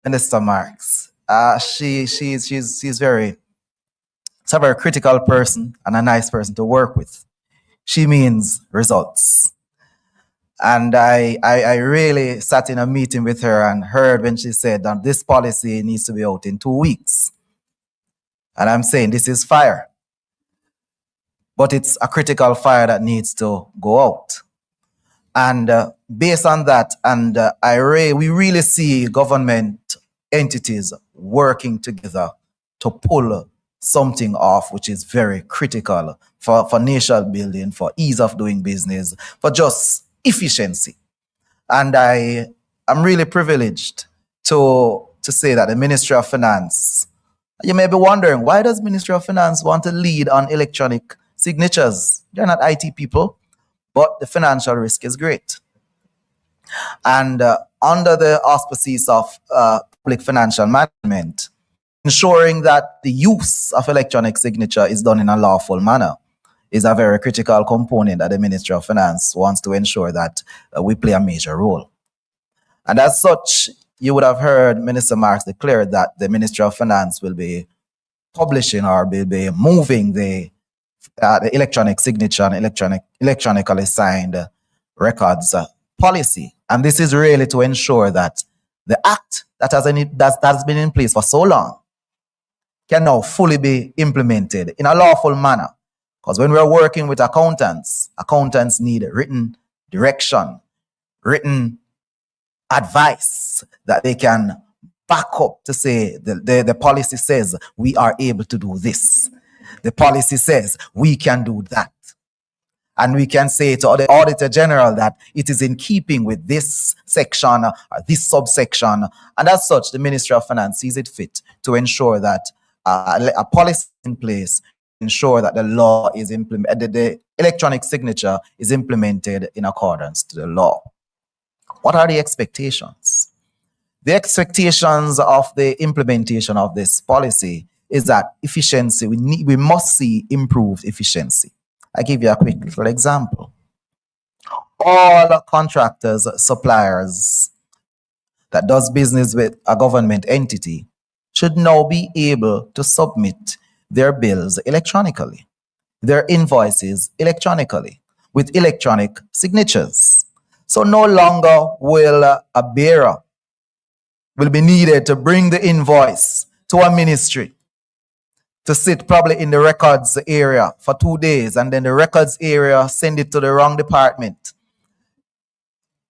Minister Marks. She's a very critical person and a nice person to work with. She means results. And I really sat in a meeting with her and heard when she said that this policy needs to be out in 2 weeks. And I'm saying this is fire. But it's a critical fire that needs to go out. And based on that, and we really see government entities working together to pull something off, which is very critical for nation building, for ease of doing business, for just efficiency. And I am really privileged to say that the Ministry of Finance, you may be wondering, why does Ministry of Finance want to lead on electronic signatures? They're not IT people, but the financial risk is great. And under the auspices of public financial management, ensuring that the use of electronic signature is done in a lawful manner is a very critical component that the Ministry of Finance wants to ensure that we play a major role. And as such, you would have heard Minister Marks declare that the Ministry of Finance will be publishing or will be moving the electronic signature and electronically signed records policy. And this is really to ensure that the act that has been in place for so long can now fully be implemented in a lawful manner. Because when we're working with accountants need written direction, written advice that they can back up to say the policy says we are able to do this. The policy says we can do that. And we can say to the Auditor General that it is in keeping with this section or this subsection. And as such, the Ministry of Finance sees it fit to ensure that a policy in place, ensure that the law is implemented, the electronic signature is implemented in accordance to the law. What are the expectations? The expectations of the implementation of this policy is that efficiency, we must see improved efficiency. I give you a quick little example. All contractors, suppliers that does business with a government entity should now be able to submit their bills electronically, their invoices electronically, with electronic signatures. So no longer will a bearer will be needed to bring the invoice to a ministry to sit probably in the records area for 2 days, and then the records area send it to the wrong department.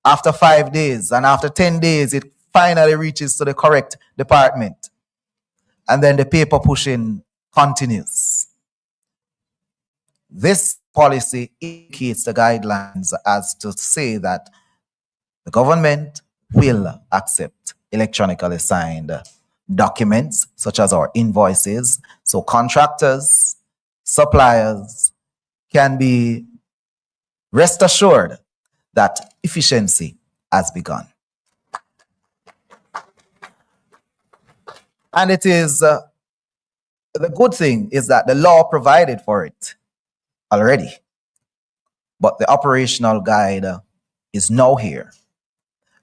After 5 days, and after 10 days, it finally reaches to the correct department. And then the paper pushing continues. This policy indicates the guidelines as to say that the government will accept electronically signed documents such as our invoices. So contractors, suppliers can be rest assured that efficiency has begun. And it is the good thing is that the law provided for it already, but the operational guide is now here.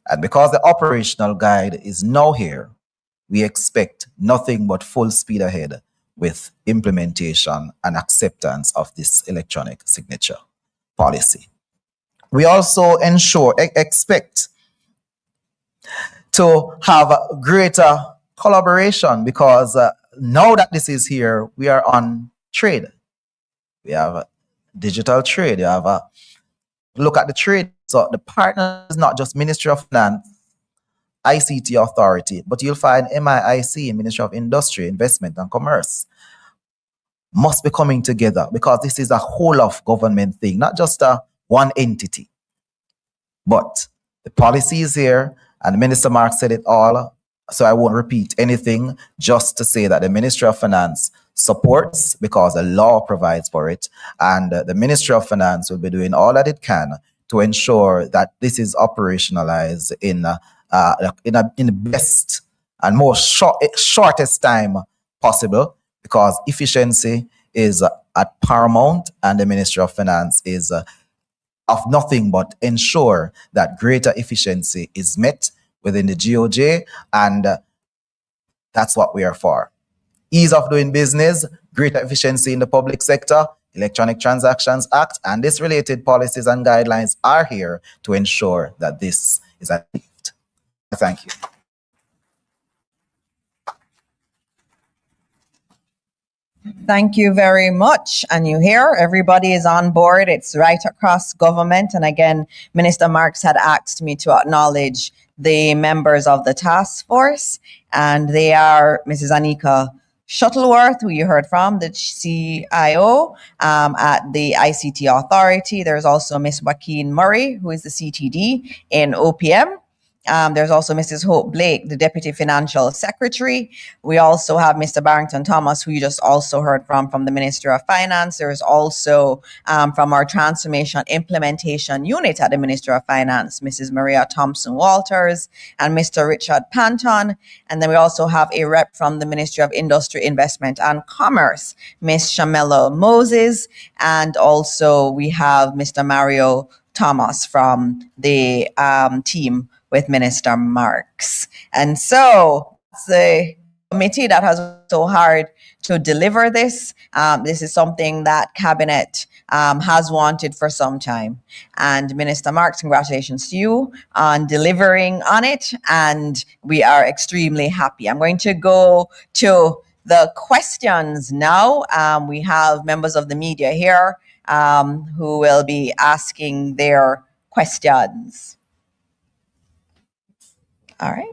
And because the operational guide is now here, we expect nothing but full speed ahead with implementation and acceptance of this electronic signature policy. We also expect to have greater collaboration, because now that this is here, we are on trade. We have digital trade. You have a look at the trade. So the partner is not just Ministry of Finance, ICT Authority, but you'll find MIIC, Ministry of Industry, Investment and Commerce, must be coming together, because this is a whole of government thing, not just one entity. But the policy is here, and Minister Mark said it all, so I won't repeat anything, just to say that the Ministry of Finance supports, because the law provides for it, and the Ministry of Finance will be doing all that it can to ensure that this is operationalized in the best and most shortest time possible, because efficiency is at paramount, and the Ministry of Finance is of nothing but ensure that greater efficiency is met within the GOJ, and that's what we are for. Ease of doing business, greater efficiency in the public sector, Electronic Transactions Act, and its related policies and guidelines are here to ensure that this is achieved. Thank you. Thank you very much. And you hear everybody is on board. It's right across government. And again, Minister Marks had asked me to acknowledge the members of the task force. And they are Mrs. Anika Shuttleworth, who you heard from, the CIO at the ICT Authority. There's also Ms. Joaquin Murray, who is the CTD in OPM. There's also Mrs. Hope Blake, the Deputy Financial Secretary. We also have Mr. Barrington Thomas, who you just also heard from the Ministry of Finance. There's also from our Transformation Implementation Unit at the Ministry of Finance, Mrs. Maria Thompson Walters and Mr. Richard Panton. And then we also have a rep from the Ministry of Industry, Investment and Commerce, Ms. Shamela Moses. And also we have Mr. Mario Thomas from the team with Minister Marks. And so it's the committee that has worked so hard to deliver this. This is something that Cabinet has wanted for some time. And Minister Marks, congratulations to you on delivering on it. And we are extremely happy. I'm going to go to the questions now. We have members of the media here who will be asking their questions. All right.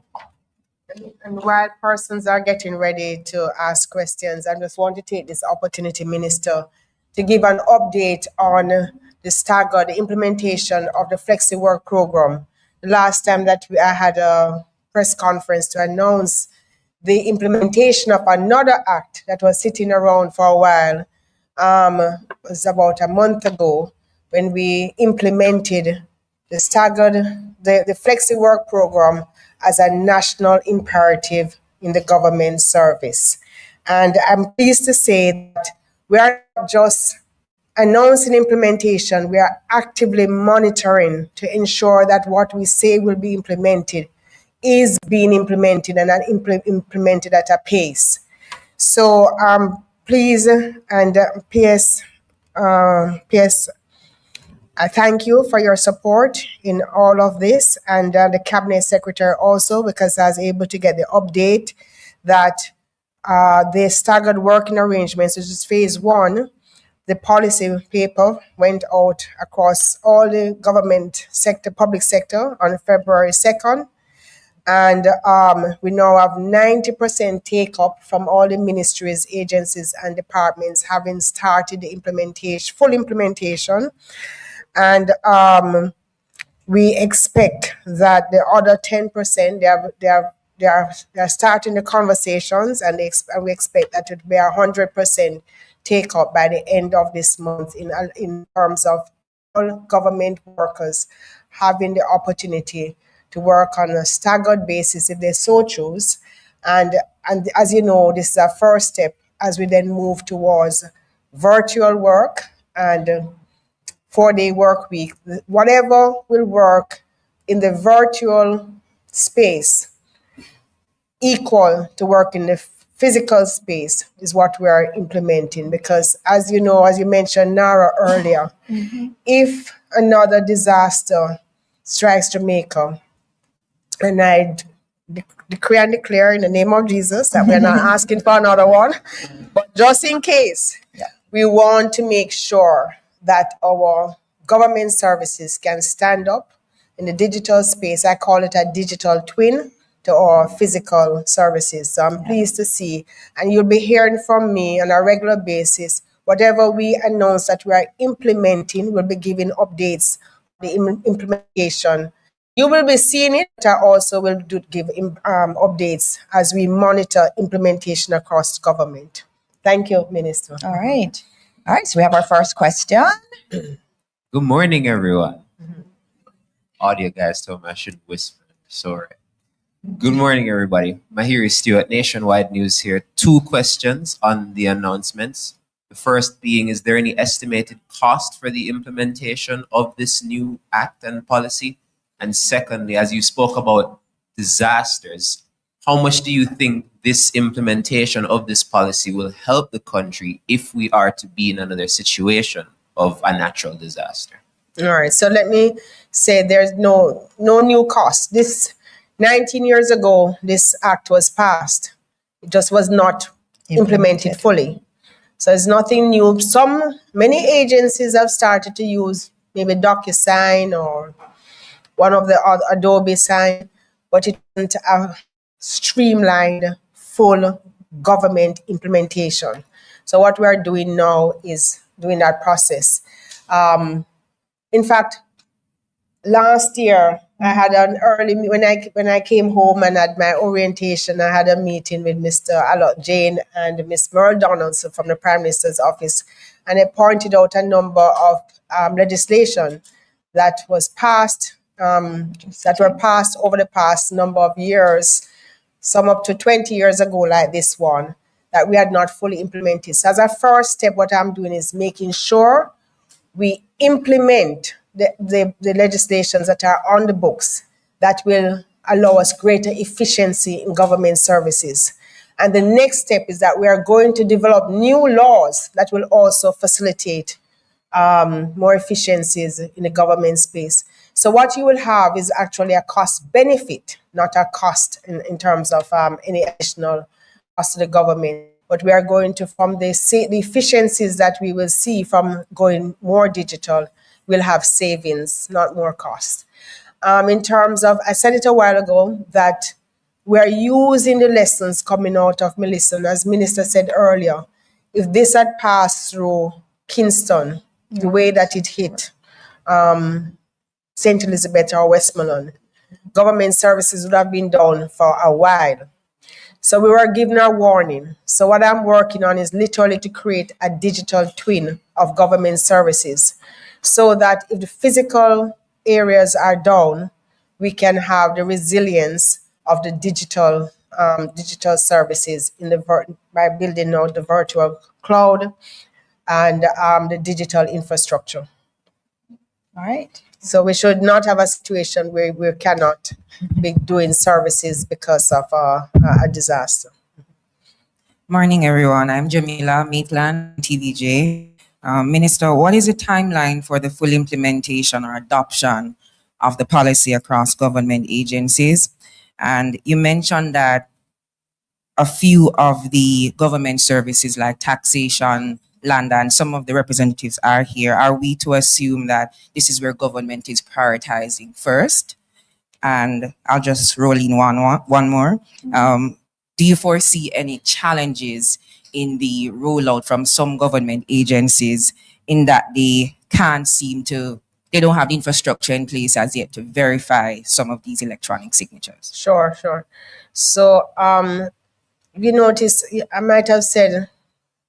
And while persons are getting ready to ask questions, I just want to take this opportunity, Minister, to give an update on the staggered implementation of the Flexi-work program. The last time that I had a press conference to announce the implementation of another act that was sitting around for a while was about a month ago when we implemented the the Flexi-work program as a national imperative in the government service. And I'm pleased to say that we are not just announcing implementation, we are actively monitoring to ensure that what we say will be implemented is being implemented and implemented at a pace. So please, and PS, I thank you for your support in all of this, and the Cabinet Secretary also, because I was able to get the update that the staggered working arrangements, which is phase one, the policy paper went out across all the government sector, public sector on February 2nd. And we now have 90% take up from all the ministries, agencies, and departments having started the implementation, full implementation. And we expect that the other 10%, they are starting the conversations, and we expect that it will be 100% take up by the end of this month in terms of all government workers having the opportunity to work on a staggered basis if they so choose. And as you know, this is our first step as we then move towards virtual work and 4-day work week. Whatever will work in the virtual space equal to work in the physical space is what we are implementing, because as you know, as you mentioned, Nara, earlier, if another disaster strikes Jamaica, and I decree and declare in the name of Jesus that we're not asking for another one, but just in case, we want to make sure that our government services can stand up in the digital space. I call it a digital twin to our physical services. So I'm pleased to see, and you'll be hearing from me on a regular basis. Whatever we announce that we are implementing, we'll be giving updates on the implementation. You will be seeing it. I also will give updates as we monitor implementation across government. Thank you, Minister. All right. All right. So we have our first question. Good morning, everyone. Audio guys told me I should whisper. Sorry. Good morning, everybody. Mahiri Stewart, Nationwide News here. 2 questions on the announcements. The first being, is there any estimated cost for the implementation of this new act and policy? And secondly, as you spoke about disasters, how much do you think this implementation of this policy will help the country if we are to be in another situation of a natural disaster? All right. So let me say there's no new cost. This 19 years ago, this act was passed. It just was not implemented fully. So it's nothing new. Many agencies have started to use maybe DocuSign or one of the other Adobe Sign, but it isn't a streamlined full government implementation. So what we are doing now is doing that process. In fact, last year I had an early when I came home and had my orientation. I had a meeting with Mr. Alot Jane and Miss Merle Donaldson from the Prime Minister's office, and they pointed out a number of legislation that was passed that were passed over the past number of years, some up to 20 years ago, like this one, that we had not fully implemented. So as a first step, what I'm doing is making sure we implement the legislations that are on the books that will allow us greater efficiency in government services. And the next step is that we are going to develop new laws that will also facilitate more efficiencies in the government space. So what you will have is actually a cost benefit, not a cost in terms of any additional cost to the government. But we are going to, from the efficiencies that we will see from going more digital, we'll have savings, not more cost. In terms of, I said it a while ago, that we're using the lessons coming out of Melissa. And as Minister said earlier, if this had passed through Kingston, the way that it hit St. Elizabeth or Westmoreland, government services would have been down for a while. So we were given a warning. So what I'm working on is literally to create a digital twin of government services so that if the physical areas are down, we can have the resilience of the digital services by building out the virtual cloud and the digital infrastructure. All right. So we should not have a situation where we cannot be doing services because of a disaster. Morning, everyone. I'm Jamila Maitland, TVJ. Minister, what is the timeline for the full implementation or adoption of the policy across government agencies? And you mentioned that a few of the government services like taxation, land, and some of the representatives are here. Are we to assume that this is where government is prioritizing first? And I'll just roll in one more. Do you foresee any challenges in the rollout from some government agencies in that they don't have infrastructure in place as yet to verify some of these electronic signatures? Sure. So you notice, I might have said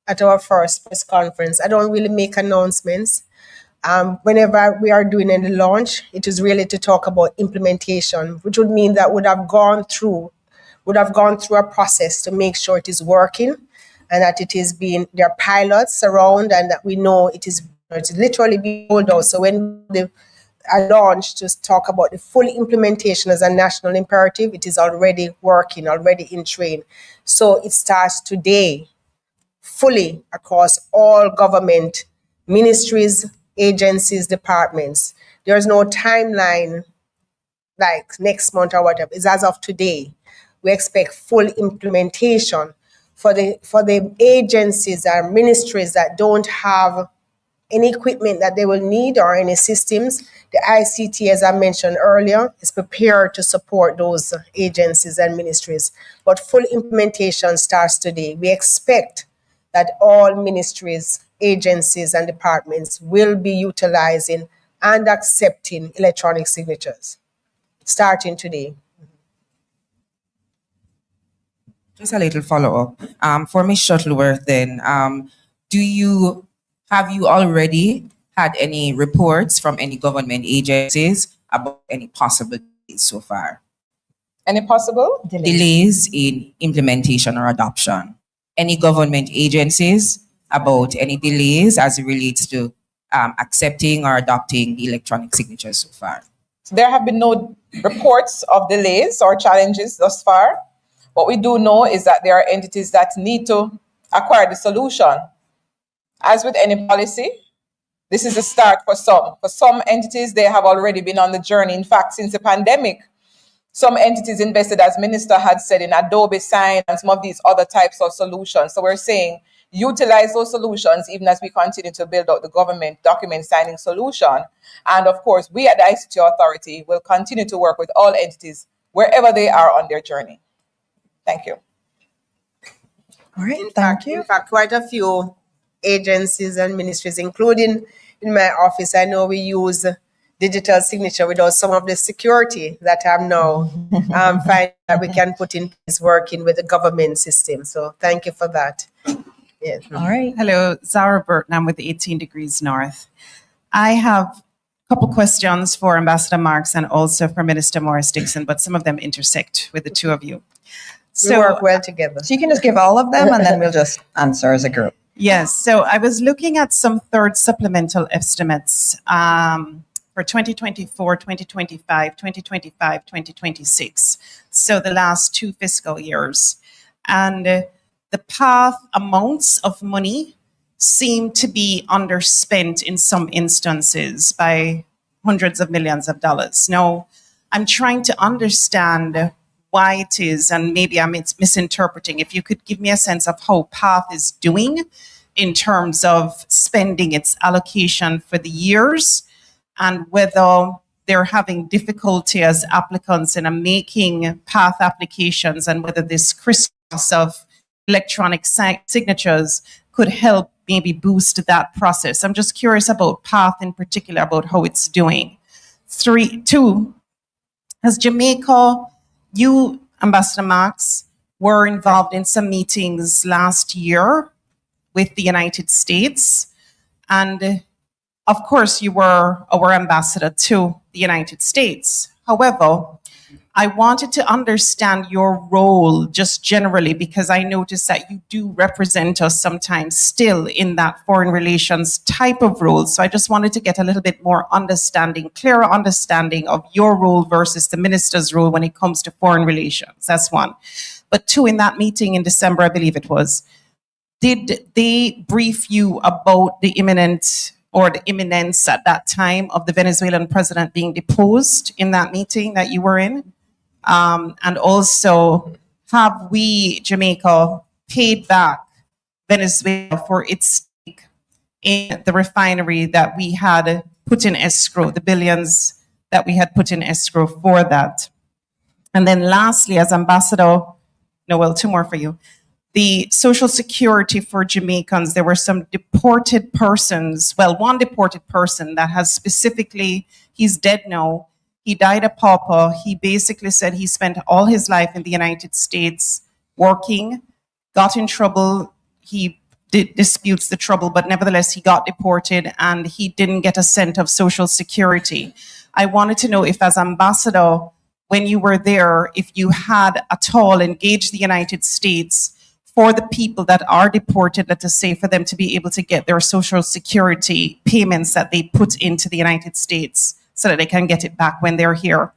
at our first press conference, I don't really make announcements. Whenever we are doing any launch, it is really to talk about implementation, which would mean that would have gone through a process to make sure it is working and that there are pilots around and that we know it's literally being rolled out. So when I launched to talk about the full implementation as a national imperative, it is already working, already in train. So it starts today, fully across all government ministries, agencies, departments. There's no timeline like next month or whatever. It's as of today. We expect full implementation for the agencies and ministries that don't have any equipment that they will need or any systems. The ICT, as I mentioned earlier, is prepared to support those agencies and ministries. But full implementation starts today. We expect that all ministries, agencies, and departments will be utilizing and accepting electronic signatures, starting today. Just a little follow-up. For Ms. Shuttleworth then, have you already had any reports from any government agencies about any possible delays so far? Any possible? Delays in implementation or adoption? Any government agencies about any delays as it relates to accepting or adopting the electronic signatures so far? There have been no reports of delays or challenges thus far. What we do know is that there are entities that need to acquire the solution. As with any policy, this is a start for some. For some entities, they have already been on the journey. In fact, since the pandemic, some entities invested, as Minister had said, in Adobe Sign and some of these other types of solutions. So we're saying utilize those solutions even as we continue to build out the government document signing solution. And of course, we at the ICT Authority will continue to work with all entities wherever they are on their journey. Thank you. All right, thank you. In fact, quite a few agencies and ministries, including in my office, I know we use digital signature without some of the security that I'm now finding that we can put in place working with the government system. So thank you for that. Yes. All right. Hello, Zara Burton. I'm with 18 Degrees North. I have a couple questions for Ambassador Marks and also for Minister Morris Dixon, but some of them intersect with the two of you. We work well together. So you can just give all of them and then we'll just answer as a group. Yes, so I was looking at some third supplemental estimates for 2024, 2025, 2025, 2026. So the last 2 fiscal years. And the path amounts of money seem to be underspent in some instances by hundreds of millions of dollars. Now, I'm trying to understand why it is, and maybe I'm misinterpreting. If you could give me a sense of how PATH is doing in terms of spending its allocation for the years, and whether they're having difficulty as applicants in making PATH applications, and whether this crisscross of electronic signatures could help maybe boost that process. I'm just curious about PATH in particular, about how it's doing. 2, as Jamaica, you, Ambassador Marks, were involved in some meetings last year with the United States. And of course, you were our ambassador to the United States. However, I wanted to understand your role just generally, because I noticed that you do represent us sometimes still in that foreign relations type of role. So I just wanted to get a little bit more understanding, clearer understanding of your role versus the minister's role when it comes to foreign relations. That's 1. But 2, in that meeting in December, I believe it was, did they brief you about the imminence at that time of the Venezuelan president being deposed in that meeting that you were in? And also, have we, Jamaica, paid back Venezuela for its stake in the refinery that we had put in escrow, the billions that we had put in escrow for that? And then lastly, as ambassador, 2 more for you. The Social Security for Jamaicans, there were some deported persons, 1 deported person that has specifically, he's dead now. He died a pauper. He basically said he spent all his life in the United States working, got in trouble. He disputes the trouble, but nevertheless, he got deported and he didn't get a cent of Social Security. I wanted to know if, as ambassador, when you were there, if you had at all engaged the United States for the people that are deported, let us say, for them to be able to get their Social Security payments that they put into the United States, so that they can get it back when they're here.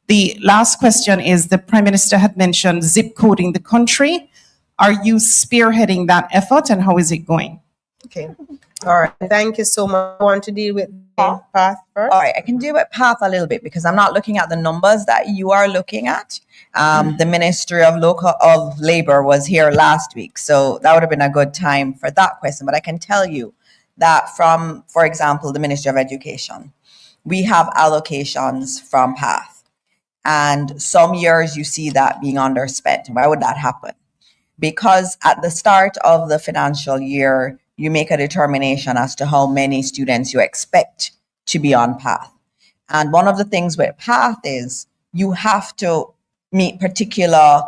The last question is, the Prime Minister had mentioned zip coding the country. Are you spearheading that effort, and how is it going? Okay. All right. Thank you so much. I want to deal with PATH first. All right, I can deal with PATH a little bit because I'm not looking at the numbers that you are looking at. The Ministry of Labor was here last week, so that would have been a good time for that question. But I can tell you that from, for example, the Ministry of Education, we have allocations from PATH. And some years you see that being underspent. Why would that happen? Because at the start of the financial year, you make a determination as to how many students you expect to be on PATH. And one of the things with PATH is you have to meet particular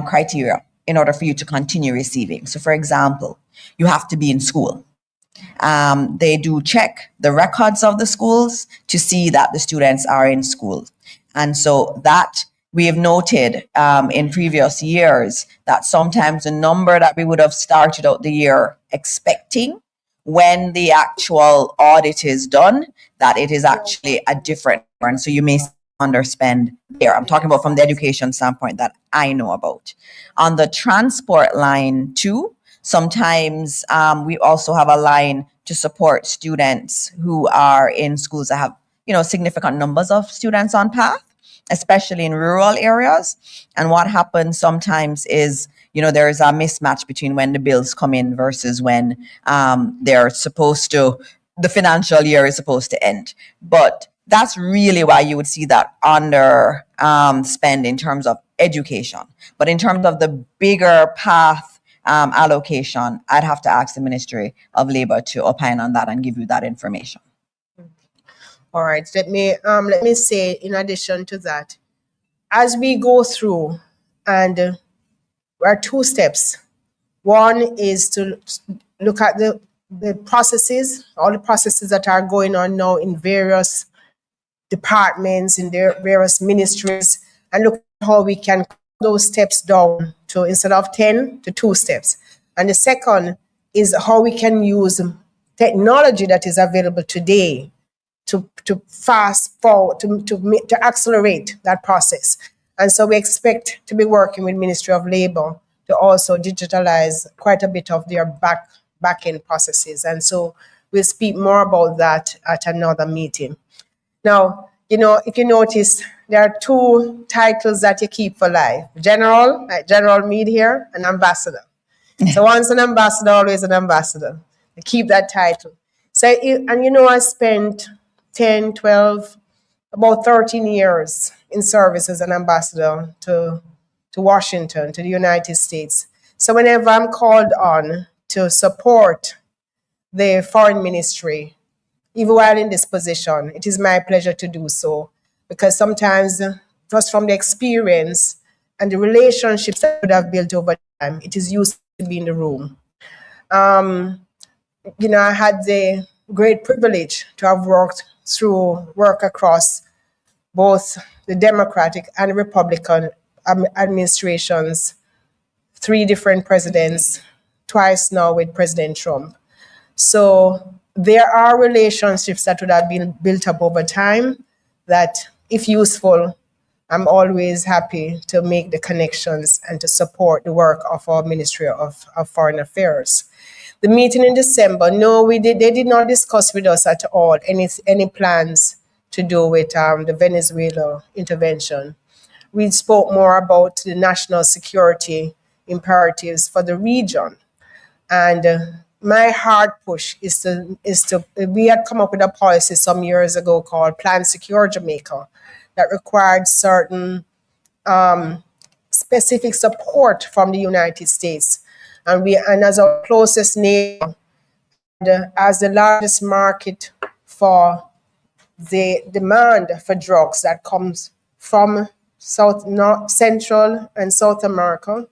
criteria in order for you to continue receiving. So for example, you have to be in school. They do check the records of the schools to see that the students are in school. And so that we have noted in previous years that sometimes the number that we would have started out the year expecting, when the actual audit is done, that it is actually a different number. And so you may underspend there. I'm talking about from the education standpoint that I know about. On the transport line too, sometimes we also have a line to support students who are in schools that have, significant numbers of students on PATH. especially in rural areas. And what happens sometimes is, there is a mismatch between when the bills come in versus when the financial year is supposed to end. But that's really why you would see that under spend in terms of education. But in terms of the bigger path allocation, I'd have to ask the Ministry of Labour to opine on that and give you that information. All right. Let me say, in addition to that, as we go through, and there are two steps. One is to look at the processes, all the processes that are going on now in various departments, in their various ministries, and look at how we can cut those steps down to, instead of 10, to 2 steps. And the second is how we can use technology that is available today to fast forward, to accelerate that process. And so we expect to be working with Ministry of Labour to also digitalize quite a bit of their back-end processes. And so we'll speak more about that at another meeting. Now, if you notice, there are 2 titles that you keep for life. General, like General Meade here, and ambassador. So once an ambassador, always an ambassador. You keep that title. So, I spent 10, 12, about 13 years in service as an ambassador to Washington, to the United States. So whenever I'm called on to support the foreign ministry, even while in this position, it is my pleasure to do so, because sometimes, just from the experience and the relationships that I would have built over time, it is useful to be in the room. I had the great privilege to have work across both the Democratic and Republican administrations, 3 different presidents, twice now with President Trump. So there are relationships that would have been built up over time that, if useful, I'm always happy to make the connections and to support the work of our Ministry of Foreign Affairs. The meeting in December, no, they did not discuss with us at all any plans to do with the Venezuela intervention. We spoke more about the national security imperatives for the region. And my hard push is to we had come up with a policy some years ago called Plan Secure Jamaica that required certain specific support from the United States. And as our closest neighbor, and as the largest market for the demand for drugs that comes from Central and South America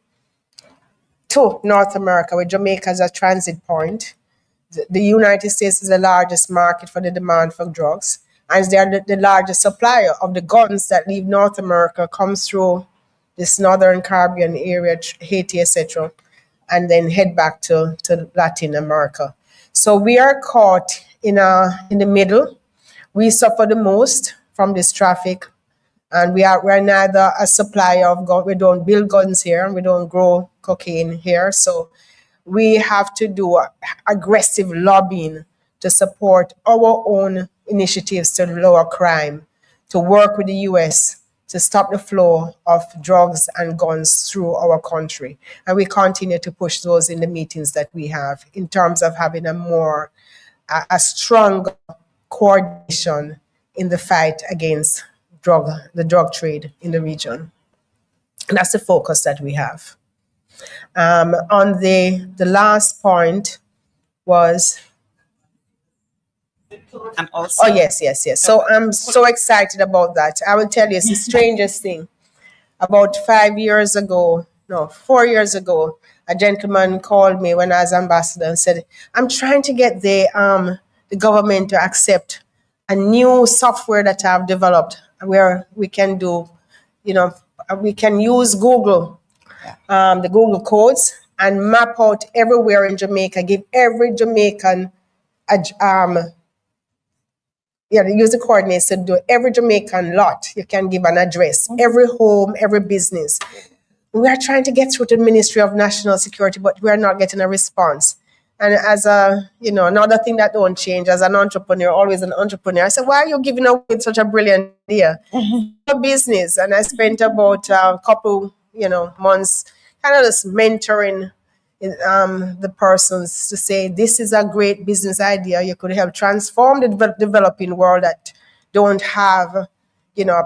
to North America, with Jamaica as a transit point. The United States is the largest market for the demand for drugs, and they are the largest supplier of the guns that leave North America, comes through this Northern Caribbean area, Haiti, etc., and then head back to Latin America. So we are caught in the middle. We suffer the most from this traffic, and we're neither a supplier of guns. We don't build guns here, and we don't grow cocaine here. So we have to do aggressive lobbying to support our own initiatives to lower crime, to work with the U.S. to stop the flow of drugs and guns through our country. And we continue to push those in the meetings that we have in terms of having a strong coordination in the fight against the drug trade in the region. And that's the focus that we have. On the last point was... And also, oh, yes. So I'm so excited about that. I will tell you, it's the strangest thing. About 4 years ago, a gentleman called me when I was ambassador and said, I'm trying to get the government to accept a new software that I've developed where we can do, we can use Google, the Google codes, and map out everywhere in Jamaica, give every Jamaican use the coordinates to do every Jamaican lot. You can give an address, every home, every business. We are trying to get through to the Ministry of National Security, but we are not getting a response. And as a, another thing that don't change, as an entrepreneur, always an entrepreneur, I said, why are you giving away such a brilliant idea? A business. And I spent about a couple, months kind of just mentoring the persons to say, this is a great business idea. You could help transform the developing world that don't have,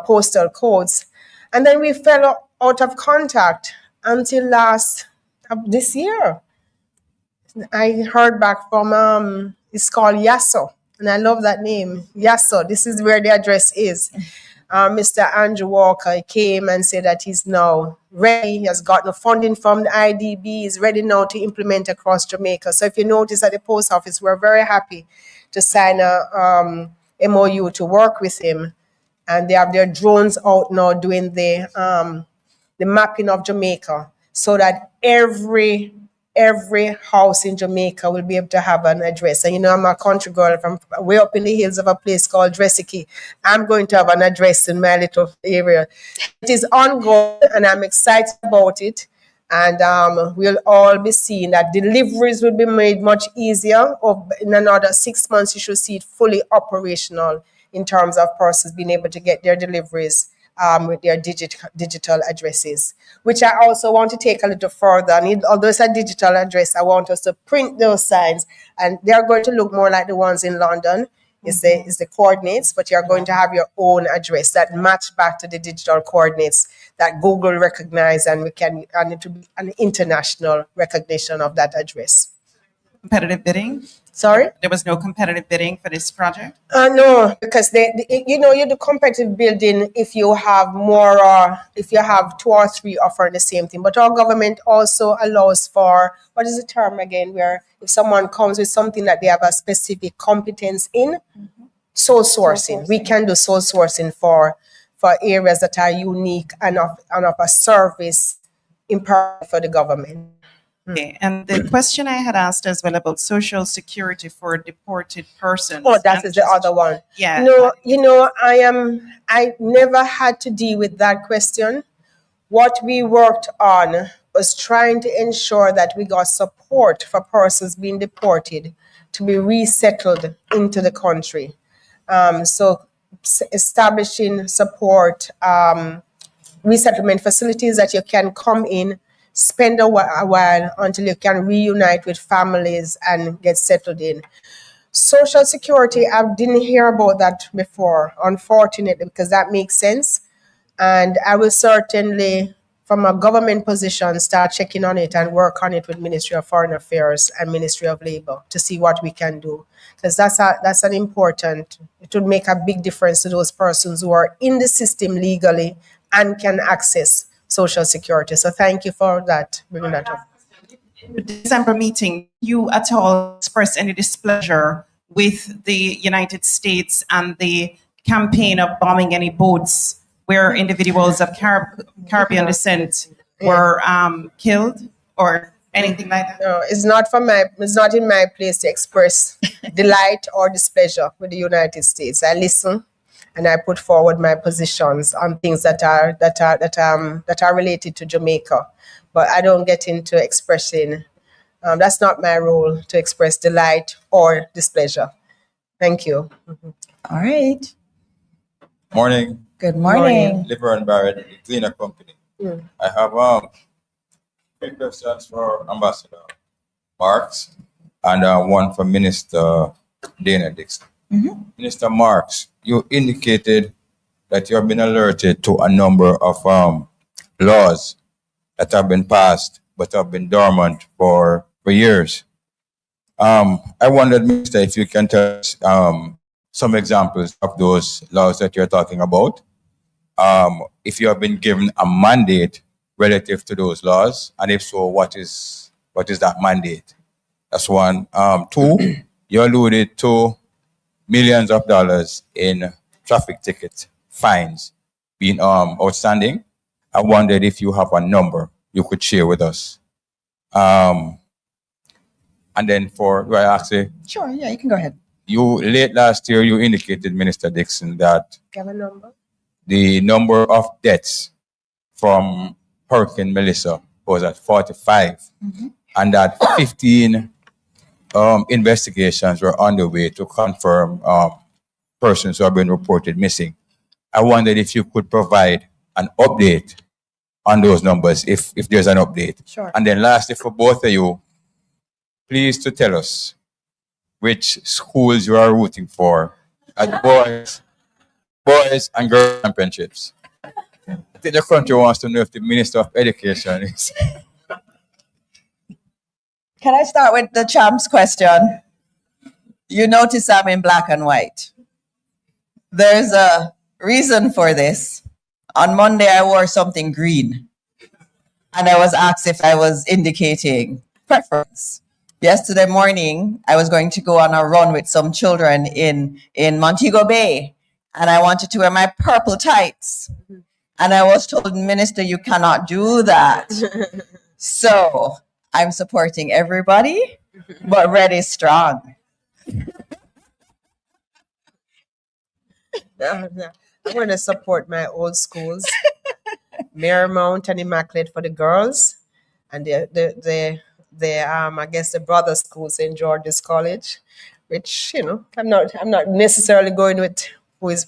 postal codes. And then we fell out of contact until this year. I heard back from, it's called Yasso, and I love that name, Yasso. This is where the address is. Mr. Andrew Walker came and said that he's now ready. He has gotten funding from the IDB. He's ready now to implement across Jamaica. So if you notice at the post office, we're very happy to sign a MOU to work with him. And they have their drones out now doing the mapping of Jamaica so that every house in Jamaica will be able to have an address. And I'm a country girl from way up in the hills of a place called Dressiki. I'm going to have an address in my little area. It is ongoing and I'm excited about it. And we'll all be seeing that deliveries will be made much easier. In another 6 months, you should see it fully operational in terms of persons being able to get their deliveries with their digital addresses, which I also want to take a little further. Although it's a digital address, I want us to print those signs, and they're going to look more like the ones in London. Is the coordinates, but you're going to have your own address that match back to the digital coordinates that Google recognize, and it will be an international recognition of that address. Competitive bidding? Sorry? There was no competitive bidding for this project? No, because you do competitive building if you have more, if you have 2 or 3 offering the same thing. But our government also allows for, what is the term again, where if someone comes with something that they have a specific competence in, sole sourcing. We can do sole sourcing for areas that are unique and of a service imperative for the government. Okay. And the question I had asked as well about social security for deported persons. Oh, that is the other one. Yeah. No, I never had to deal with that question. What we worked on was trying to ensure that we got support for persons being deported to be resettled into the country. So establishing support, resettlement facilities that you can come in, spend a while until you can reunite with families and get settled in. Social security, I didn't hear about that before, unfortunately, because that makes sense. And I will certainly, from a government position, start checking on it and work on it with Ministry of Foreign Affairs and Ministry of Labor to see what we can do. Because that's an important, it would make a big difference to those persons who are in the system legally and can access Social Security. So thank you for that, bringing that up. The December meeting, you at all expressed any displeasure with the United States and the campaign of bombing any boats where individuals of Caribbean descent were killed or anything like that? No, it's not in my place to express delight or displeasure with the United States. I listen and I put forward my positions on things that are related to Jamaica, but I don't get into expressing. That's not my role to express delight or displeasure. Thank you. All right. Morning. Good morning. Liver and Barrett, the cleaner company. I have 3 questions for Ambassador Marks and one for Minister Dana Dixon. Minister Marks, you indicated that you have been alerted to a number of laws that have been passed but have been dormant for years. I wondered, Minister, if you can tell us some examples of those laws that you're talking about. If you have been given a mandate relative to those laws, and if so, what is that mandate? That's one. 2, you alluded to millions of dollars in traffic ticket fines being outstanding. I wondered if you have a number you could share with us. And then do I ask you? Sure, yeah, you can go ahead. Late last year, you indicated, Minister Dixon, that You have a number? the number of deaths from Hurricane Melissa was at 45, and that 15 investigations were underway to confirm persons who have been reported missing. I wondered if you could provide an update on those numbers, if there's an update. Sure. And then lastly, for both of you, please to tell us which schools you are rooting for at boys and girls championships. I think the country wants to know if the Minister of Education is. Can I start with the champ's question? You notice I'm in black and white. There's a reason for this. On Monday, I wore something green, and I was asked if I was indicating preference. Yesterday morning, I was going to go on a run with some children in Montego Bay, and I wanted to wear my purple tights. And I was told, Minister, you cannot do that. So I'm supporting everybody, but red is strong. I'm going to support my old schools, Marymount and Immaculate for the girls, and the I guess the brother school, St. George's College, which I'm not necessarily going with who is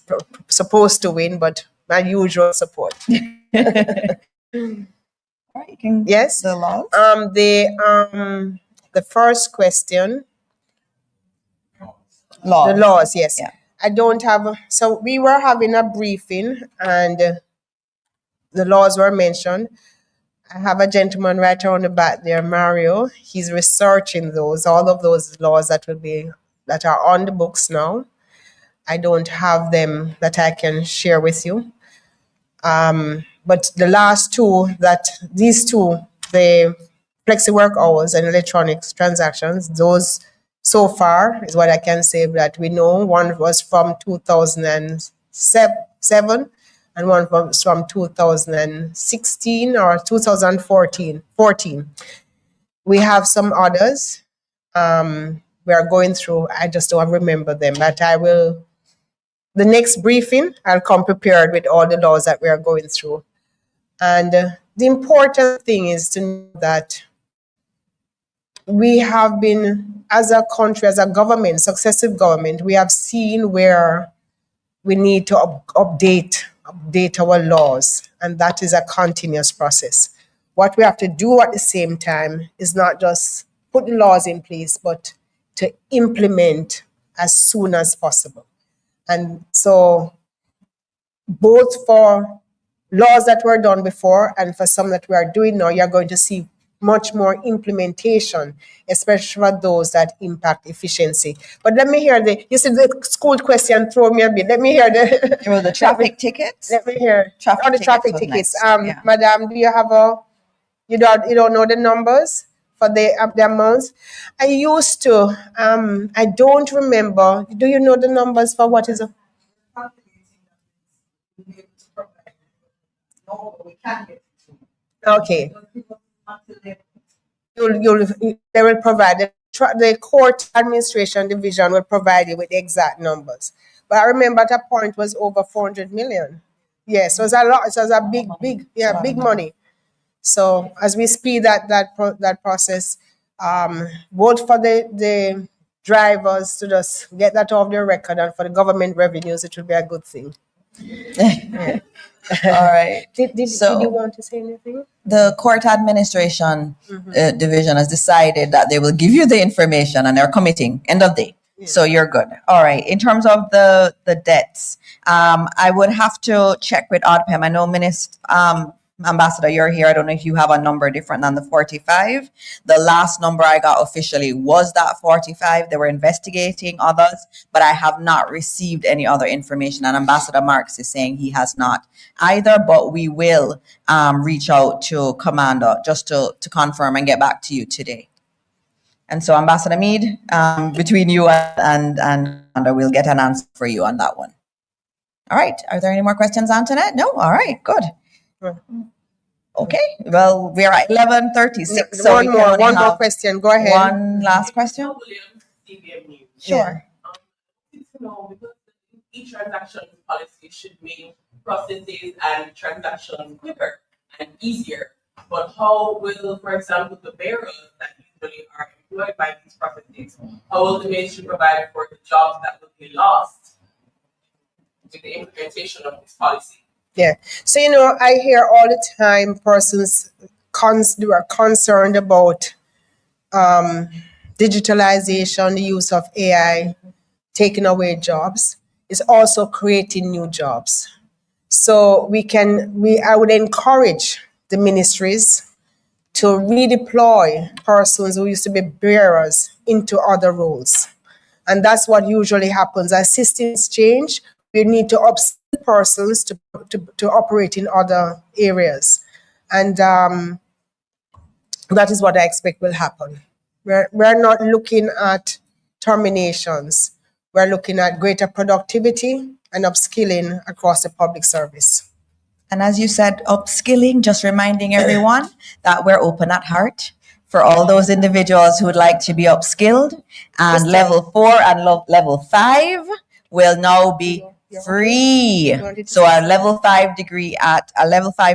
supposed to win, but my usual support. All right, you can Yes. the laws. The first question. Laws. The laws, yes. Yeah. I don't have. So we were having a briefing, and the laws were mentioned. I have a gentleman right on the back there, Mario. He's researching all of those laws that are on the books now. I don't have them that I can share with you. But the last these two, the Flexi-work hours and electronics transactions, those so far is what I can say that we know. One was from 2007 and one was from 2016 or 2014. We have some others we are going through. I just don't remember them, but the next briefing, I'll come prepared with all the laws that we are going through. And the important thing is to know that we have been, as a country, as a government, successive government, we have seen where we need to update our laws, and that is a continuous process. What we have to do at the same time is not just put the laws in place, but to implement as soon as possible. And so both for laws that were done before and for some that we are doing now, you're going to see much more implementation, especially for those that impact efficiency. But let me hear you said the school question throw me a bit. Let me hear the traffic tickets. Let me hear Traffic the traffic was tickets. nice. Yeah. Madam, do you have you don't know the numbers for the amounts? I used to. I don't remember. Do you know the numbers for what is a? No, we can't get it. Okay. They will provide the court administration division will provide you with the exact numbers. But I remember at a point it was over 400 million. Yes, so it's a lot. So it's a big money. So as we speed that process, both for the drivers to just get that off their record and for the government revenues, it will be a good thing. Yeah. All right. Did you want to say anything? The court administration division has decided that they will give you the information, and they're committing end of day. Yeah. So you're good. All right. In terms of the debts, I would have to check with ODPEM. I know Ambassador, you're here. I don't know if you have a number different than the 45. The last number I got officially was that 45. They were investigating others, but I have not received any other information. And Ambassador Marks is saying he has not either, but we will reach out to Commander just to confirm and get back to you today. And so, Ambassador Meade, between you and Commander, we'll get an answer for you on that one. All right. Are there any more questions, Antoinette? No? All right. Good. Okay, well, we're at 11:36. So one more question. Go ahead. One last question. Sure. Because the eTransactions policy should make processes and transactions quicker and easier. But how will, for example, the bearers that usually are employed by these processes? How will the ministry provide for the jobs that will be lost with the implementation of this policy? Yeah. So, I hear all the time persons who are concerned about digitalization, the use of AI, taking away jobs. It's also creating new jobs. So I would encourage the ministries to redeploy persons who used to be bearers into other roles. And that's what usually happens. As systems change, we need to upskill persons to operate in other areas. And that is what I expect will happen. We're not looking at terminations. We're looking at greater productivity and upskilling across the public service. And as you said, upskilling, just reminding everyone that we're open at heart for all those individuals who would like to be upskilled. And level 4 and level 5 will now be free. So a level 5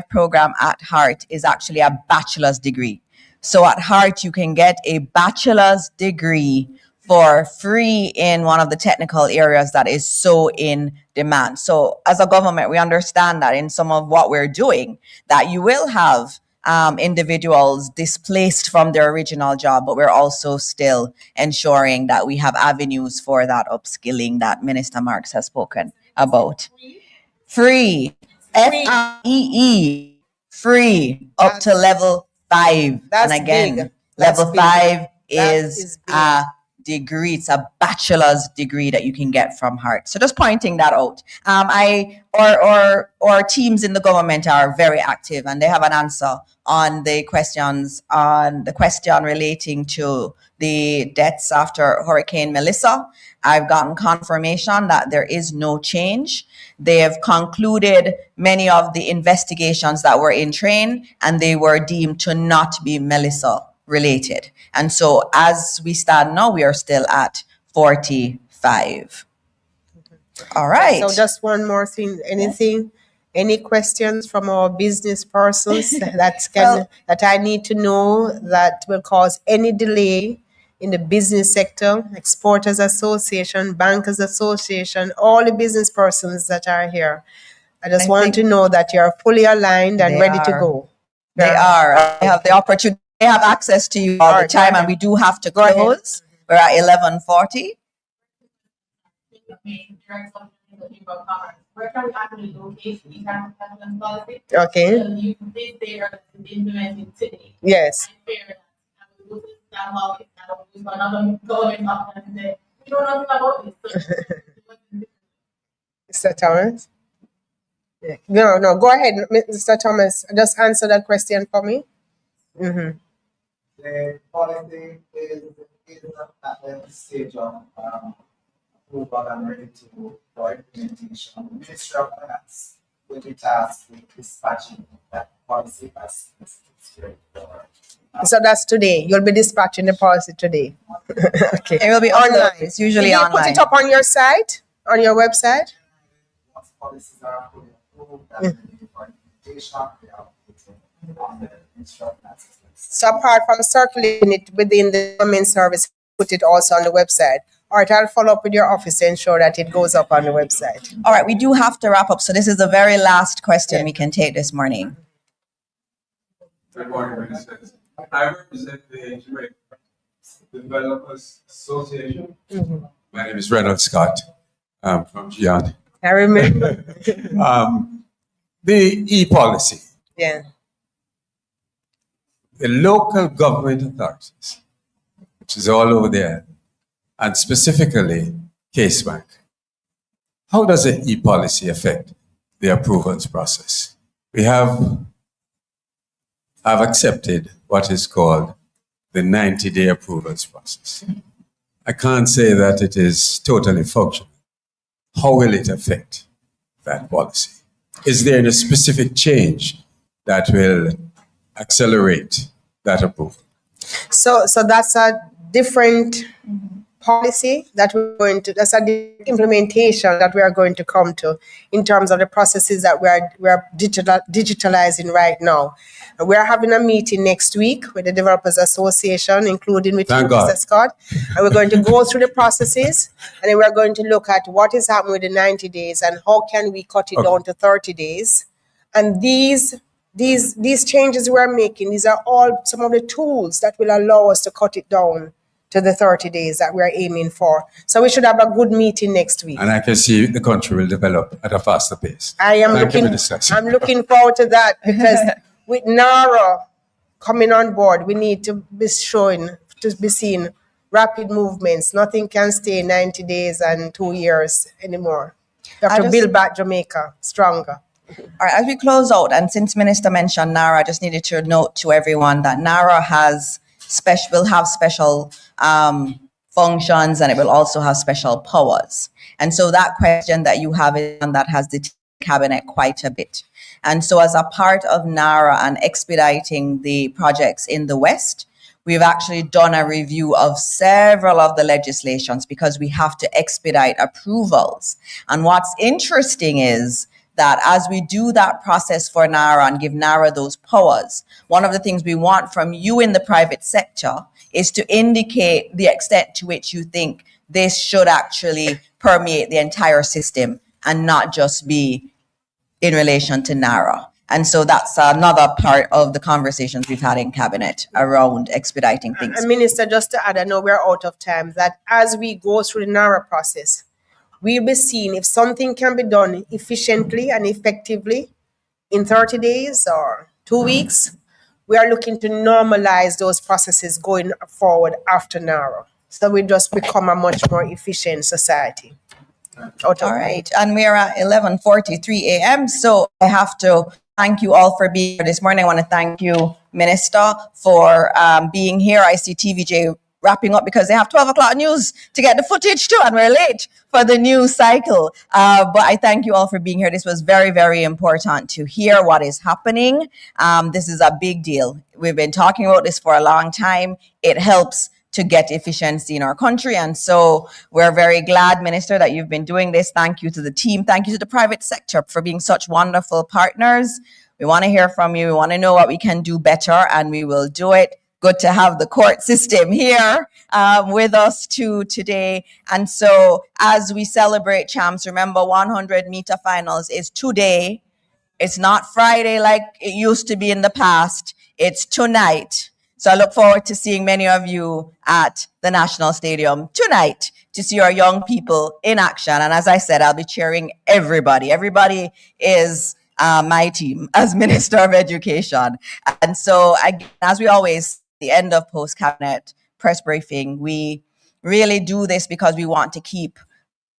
program at Heart is actually a bachelor's degree. So at Heart, you can get a bachelor's degree for free in one of the technical areas that is so in demand. So as a government, we understand that in some of what we're doing, that you will have individuals displaced from their original job, but we're also still ensuring that we have avenues for that upskilling that Minister Marks has spoken about. Free, F-R-E-E, free, up to level 5. That's and again, big. level That's 5 big. That is is big. a degree. It's a bachelor's degree that you can get from Heart. So just pointing that out. Our teams in the government are very active, and they have an answer on the questions on the question relating to the deaths after Hurricane Melissa. I've gotten confirmation that there is no change. They have concluded many of the investigations that were in train, and they were deemed to not be Melissa related. And so as we stand now, we are still at 45. All right. So just one more thing. Any questions from our business persons that I need to know that will cause any delay in the business sector, Exporters Association, Bankers Association, all the business persons that are here? I just want to know that you're fully aligned and ready to go. They are. I have the opportunity. They have access to you all the time, and we do have to close. We're at 11:40. Where can we actually locate eTransactions policy? Okay. So you did say that it's implemented today. Yes. Another government option and say, we don't know nothing about this. Mr. Thomas? No, go ahead, Mr. Thomas. Just answer that question for me. Mm-hmm. The policy is at the stage of approval and ready for implementation. The Ministry of Finance will be tasked with dispatching that policy as So that's today. You'll be dispatching the policy today. Okay. It will be online. It's usually Did you online. put it up on your site, on your website? Once policies are fully approved and ready for implementation, they are put on the Ministry of Finance. So apart from circulating it within the government service, put it also on the website. All right, I'll follow up with your office to ensure that it goes up on the website. All right, we do have to wrap up. So this is the very last question we can take this morning. Good morning, Ministers. I represent the Jamaica Developers Association. Mm-hmm. My name is Reynolds Scott. I'm from Gian. I remember. The e-policy. Yeah. The local government authorities, which is all over there, and specifically Case Bank. How does the e-policy affect the approvals process? I've accepted what is called the 90-day approvals process. I can't say that it is totally functional. How will it affect that policy? Is there any specific change that will accelerate that approval? So that's a different policy that we're going to, that's a implementation that we are going to come to in terms of the processes that we are digitalizing right now. And we are having a meeting next week with the Developers Association, including with Thank you, God. Mr. Scott. And we're going to go through the processes, and then we're going to look at what is happening with the 90 days and how can we cut it down to 30 days. And these changes we're making, these are all some of the tools that will allow us to cut it down to the 30 days that we're aiming for. So we should have a good meeting next week. And I can see the country will develop at a faster pace. I'm looking forward to that, because with NARA coming on board, we need to be seen rapid movements. Nothing can stay 90 days and 2 years anymore. We have to build back Jamaica stronger. All right, as we close out, and since Minister mentioned NARA, I just needed to note to everyone that NARA will have special functions, and it will also have special powers. And so that question that you have is one that has the cabinet quite a bit. And so as a part of NARA and expediting the projects in the West, we've actually done a review of several of the legislations because we have to expedite approvals. And what's interesting is that as we do that process for NARA and give NARA those powers, one of the things we want from you in the private sector is to indicate the extent to which you think this should actually permeate the entire system and not just be in relation to NARA. And so that's another part of the conversations we've had in cabinet around expediting things. And Minister, just to add, I know we're out of time, that as we go through the NARA process, we'll be seeing if something can be done efficiently and effectively in 30 days or 2 weeks. We are looking to normalize those processes going forward after NARA. So we just become a much more efficient society. All right. And we're at 11:43 a.m. So I have to thank you all for being here this morning. I want to thank you, Minister, for being here. I see TVJ wrapping up because they have 12 o'clock news to get the footage too, and we're late for the news cycle. But I thank you all for being here. This was very, very important to hear what is happening. This is a big deal. We've been talking about this for a long time. It helps to get efficiency in our country. And so we're very glad, Minister, that you've been doing this. Thank you to the team. Thank you to the private sector for being such wonderful partners. We want to hear from you. We want to know what we can do better, and we will do it. Good to have the court system here with us too today. And so as we celebrate champs, remember 100-meter finals is today. It's not Friday like it used to be in the past. It's tonight. So I look forward to seeing many of you at the National Stadium tonight to see our young people in action. And as I said, I'll be cheering everybody. Everybody is my team as Minister of Education. And so, again, as we always, the end of post-cabinet press briefing, we really do this because we want to keep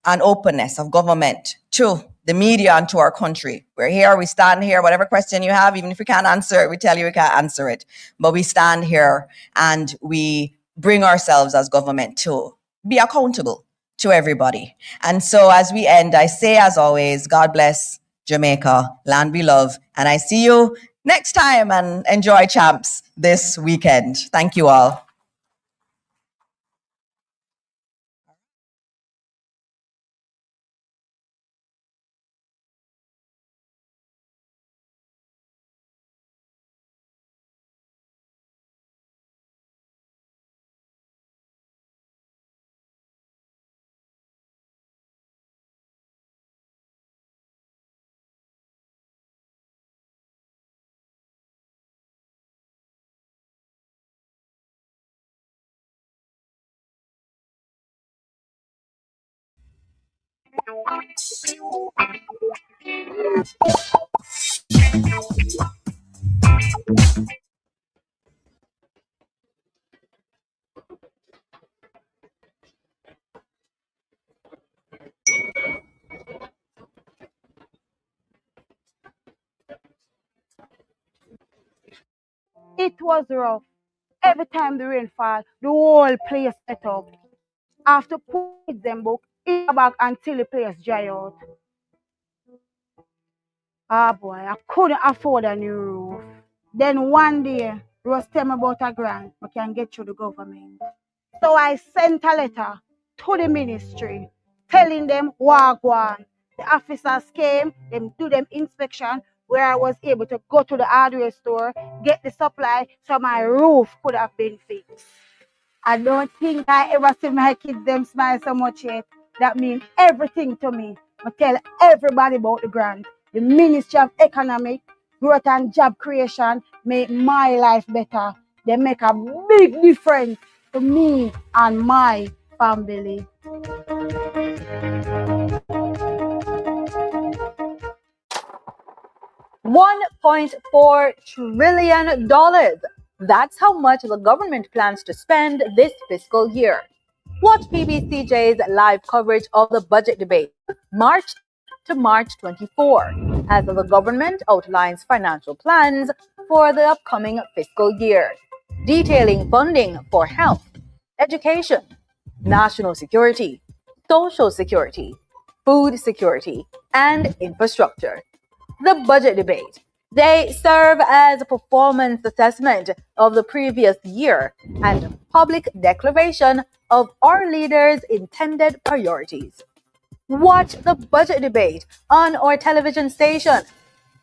an openness of government to the media and to our country. We're here, we stand here, whatever question you have, even if we can't answer it, we tell you we can't answer it. But we stand here and we bring ourselves as government to be accountable to everybody. And so as we end, I say, as always, God bless Jamaica, land we love. And I see you next time, and enjoy champs this weekend. Thank you all. It was rough. Every time the rain fall, the whole place set up. After put them book, it back until the place dry out. Ah boy, I couldn't afford a new roof. Then one day, Rose tell me about a grant I can get through the government. So I sent a letter to the ministry, telling them wagwan. The officers came, them do them inspection, where I was able to go to the hardware store, get the supply, so my roof could have been fixed. I don't think I ever see my kids them smile so much yet. That means everything to me. I tell everybody about the grant. The Ministry of Economic Growth and Job Creation make my life better. They make a big difference to me and my family. $1.4 trillion. That's how much the government plans to spend this fiscal year. Watch PBCJ's live coverage of the budget debate, March to March 24, as the government outlines financial plans for the upcoming fiscal year, detailing funding for health, education, national security, social security, food security, and infrastructure. The budget debate. They serve as a performance assessment of the previous year and public declaration of our leaders' intended priorities. Watch the budget debate on our television station.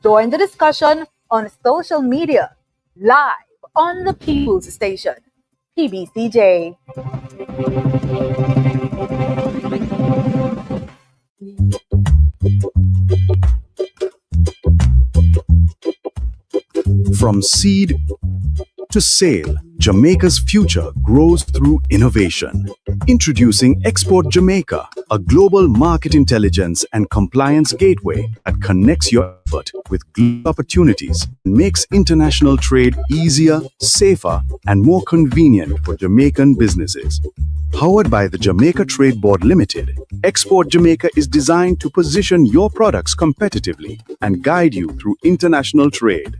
Join the discussion on social media, live on the People's Station, PBCJ. From seed to sale, Jamaica's future grows through innovation. Introducing Export Jamaica, a global market intelligence and compliance gateway that connects your effort with global opportunities and makes international trade easier, safer, and more convenient for Jamaican businesses. Powered by the Jamaica Trade Board Limited, Export Jamaica is designed to position your products competitively and guide you through international trade.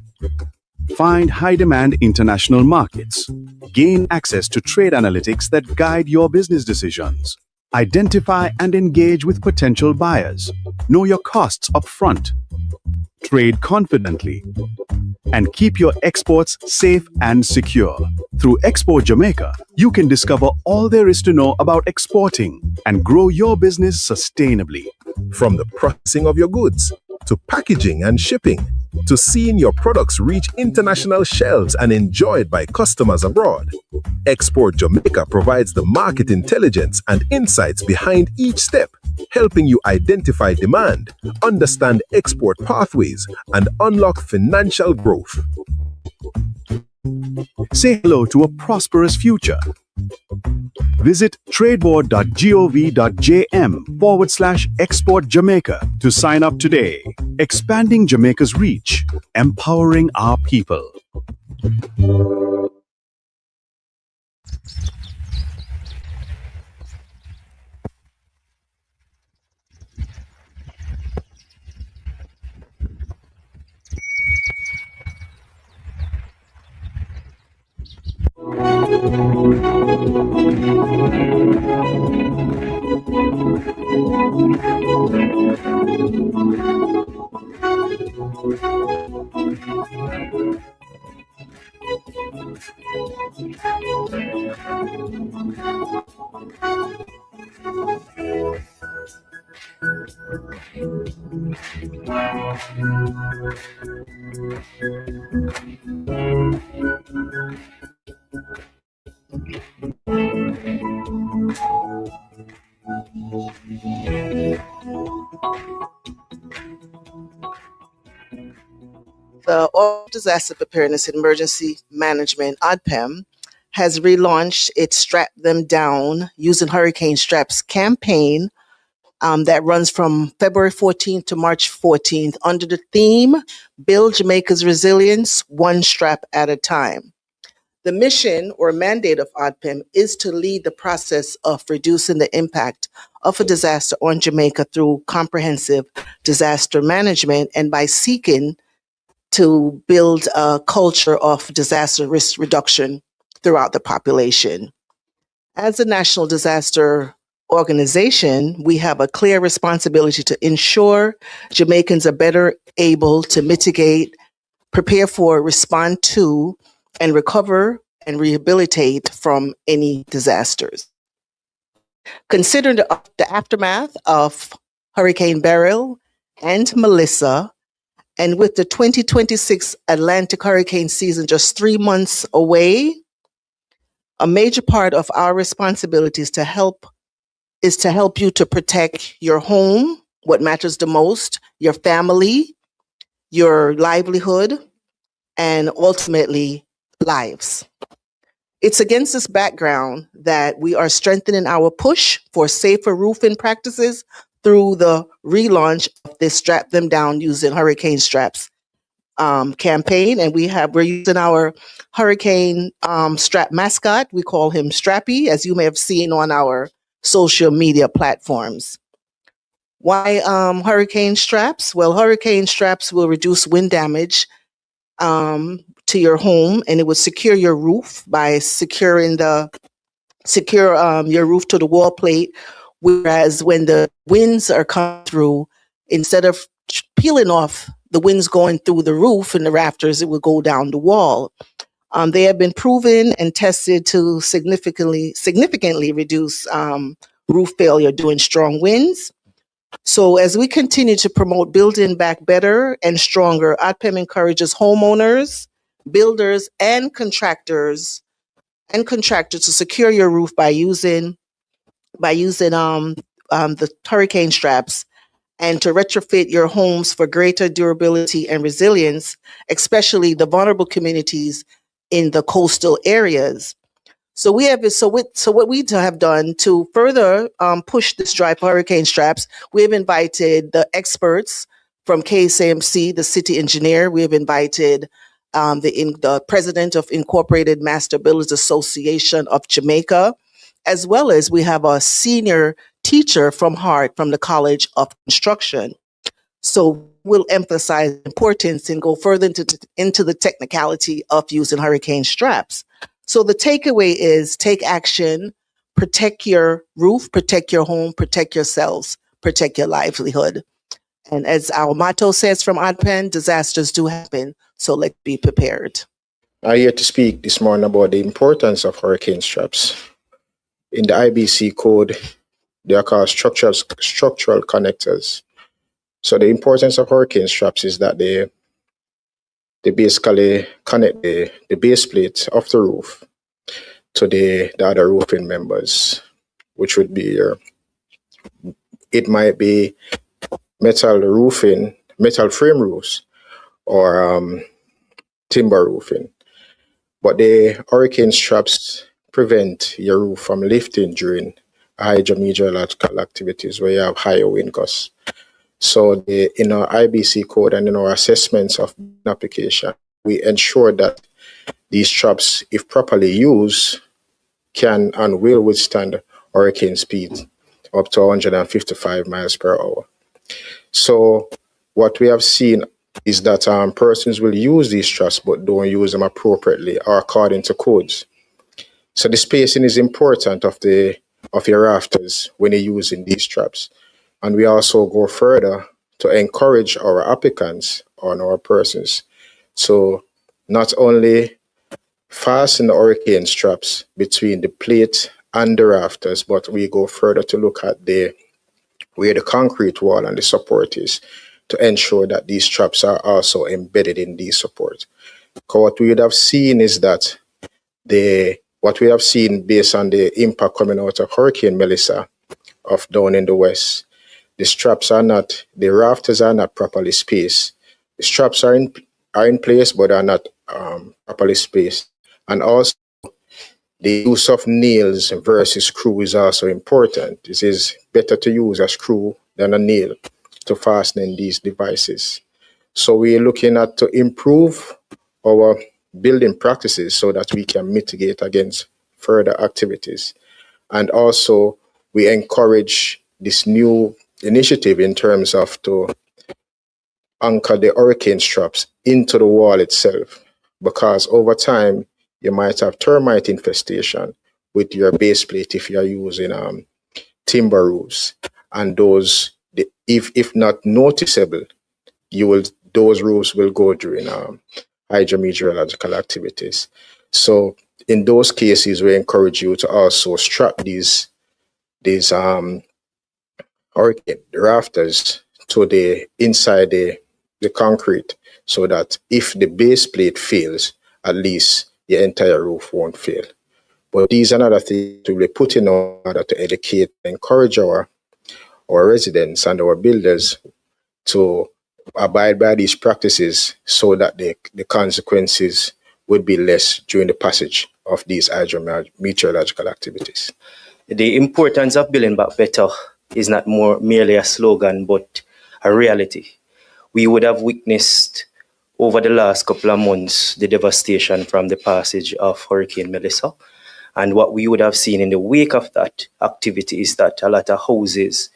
Find high-demand international markets. Gain access to trade analytics that guide your business decisions. Identify and engage with potential buyers. Know your costs up front. Trade confidently. And keep your exports safe and secure. Through Export Jamaica, you can discover all there is to know about exporting and grow your business sustainably. From the processing of your goods, to packaging and shipping, to seeing your products reach international shelves and enjoyed by customers abroad, Export Jamaica provides the market intelligence and insights behind each step, helping you identify demand, understand export pathways, and unlock financial growth. Say hello to a prosperous future. Visit tradeboard.gov.jm/Export Jamaica to sign up today. Expanding Jamaica's reach, empowering our people. The Office of Disaster Preparedness and Emergency Management, ODPEM, has relaunched its Strap Them Down Using Hurricane Straps campaign that runs from February 14th to March 14th under the theme, Build Jamaica's Resilience One Strap at a Time. The mission or mandate of ODPEM is to lead the process of reducing the impact of a disaster on Jamaica through comprehensive disaster management and by seeking to build a culture of disaster risk reduction throughout the population. As a national disaster organization, we have a clear responsibility to ensure Jamaicans are better able to mitigate, prepare for, respond to, and recover and rehabilitate from any disasters. Considering the aftermath of Hurricane Beryl and Melissa, and with the 2026 Atlantic hurricane season just 3 months away, a major part of our responsibility is to help you to protect your home, what matters the most, your family, your livelihood, and ultimately lives. It's against this background that we are strengthening our push for safer roofing practices through the relaunch of this Strap Them Down Using Hurricane Straps campaign. And we're using our hurricane strap mascot. We call him Strappy, as you may have seen on our social media platforms. Why hurricane straps? Well, hurricane straps will reduce wind damage to your home, and it will secure your roof by securing your roof to the wall plate. Whereas when the winds are coming through, instead of peeling off, the winds going through the roof and the rafters, it will go down the wall. They have been proven and tested to significantly reduce roof failure during strong winds. So as we continue to promote building back better and stronger, ADPEM encourages homeowners, builders, and contractors to secure your roof by using the hurricane straps, and to retrofit your homes for greater durability and resilience, especially the vulnerable communities in the coastal areas. So what we have done to further push this drive for hurricane straps, we have invited the experts from KSAMC, the city engineer. We have invited the president of Incorporated Master Builders Association of Jamaica, as well as we have a senior teacher from Hart from the College of Construction. So we'll emphasize importance and go further into the technicality of using hurricane straps. So the takeaway is take action, protect your roof, protect your home, protect yourselves, protect your livelihood. And as our motto says from ADPEN, disasters do happen, so let's be prepared. I'm here to speak this morning about the importance of hurricane straps. In the IBC code, they are called structural connectors. So the importance of hurricane straps is that they basically connect the base plate of the roof to the other roofing members, which would be it might be metal frame roofs, or timber roofing. But the hurricane straps prevent your roof from lifting during hydrometeorological activities where you have higher wind gusts. So in our IBC code and in our assessments of application, we ensure that these straps, if properly used, can and will withstand hurricane speed up to 155 miles per hour. So what we have seen is that persons will use these straps but don't use them appropriately or according to codes. So the spacing is important of your rafters when you're using these straps. And we also go further to encourage our applicants and our persons to not only fasten the hurricane straps between the plate and the rafters, but we go further to look at where the concrete wall and the support is to ensure that these straps are also embedded in these support. Because what we would have seen is that what we have seen based on the impact coming out of Hurricane Melissa of down in the west, the rafters are not properly spaced. The straps are in place, but are not properly spaced. And also, the use of nails versus screw is also important. It is better to use a screw than a nail to fasten in these devices. So we are looking at to improve our building practices so that we can mitigate against further activities. And also, we encourage this new initiative in terms of to anchor the hurricane straps into the wall itself, because over time you might have termite infestation with your base plate if you are using timber roofs, and those, if not noticeable, those roofs will go during hydrometeorological activities. So in those cases, we encourage you to also strap these these hurricane rafters to the inside the concrete, so that if the base plate fails, at least the entire roof won't fail. But these are another things to be put in order to educate and encourage our residents and our builders to abide by these practices, so that the consequences would be less during the passage of these hydrometeorological activities. The importance of building back better is not merely a slogan, but a reality. We would have witnessed over the last couple of months the devastation from the passage of Hurricane Melissa. And what we would have seen in the wake of that activity is that a lot of houses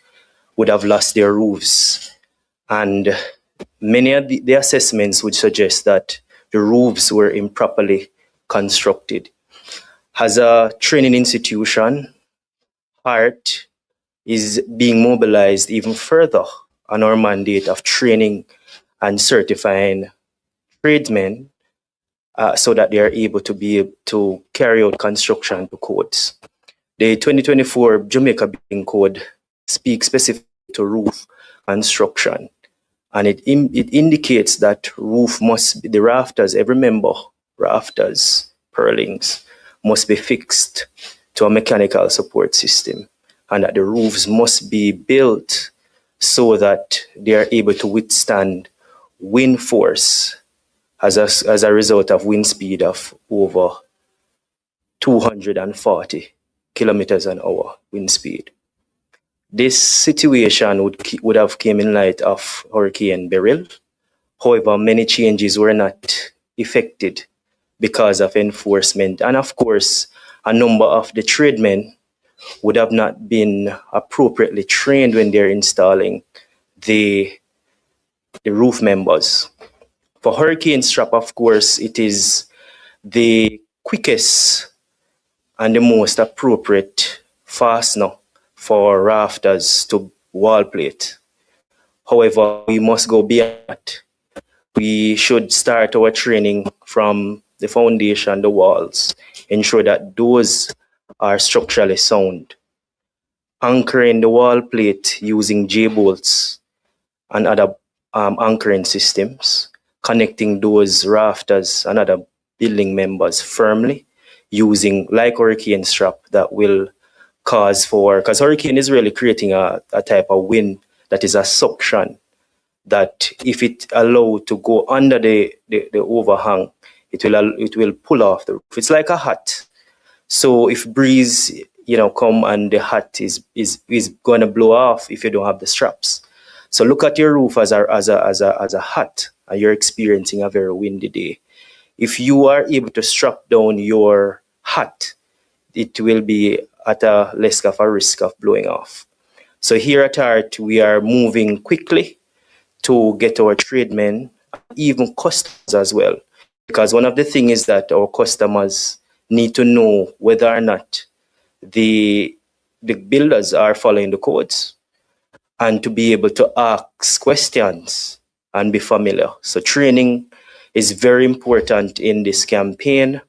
would have lost their roofs. And many of the assessments would suggest that the roofs were improperly constructed. As a training institution, HART is being mobilized even further on our mandate of training and certifying tradesmen so that they are able to carry out construction to codes. The 2024 Jamaica Building Code speaks specifically to roof construction, and it indicates that the rafters, every member rafters, purlings, must be fixed to a mechanical support system, and that the roofs must be built so that they are able to withstand wind force as a result of wind speed of over 240 kilometers an hour wind speed. This situation would have came in light of Hurricane Beryl. However, many changes were not effected because of enforcement. And of course, a number of the tradesmen would have not been appropriately trained when they're installing the roof members. For hurricane strap, of course, it is the quickest and the most appropriate fastener for rafters to wall plate. However, we must go beyond that. We should start our training from the foundation, the walls, ensure that those are structurally sound. Anchoring the wall plate using J-bolts and other anchoring systems, connecting those rafters and other building members firmly using like hurricane strap that will cause because hurricane is really creating a type of wind that is a suction that if it allowed to go under the overhang, it will pull off the roof. It's like a hat. So if breeze, come and the hat is going to blow off if you don't have the straps. So look at your roof as a hat, and you're experiencing a very windy day. If you are able to strap down your hat, it will be at a less of a risk of blowing off. So here at HART, we are moving quickly to get our tradesmen, even customers as well. Because one of the things is that our customers need to know whether or not the builders are following the codes, and to be able to ask questions and be familiar. So training is very important in this campaign.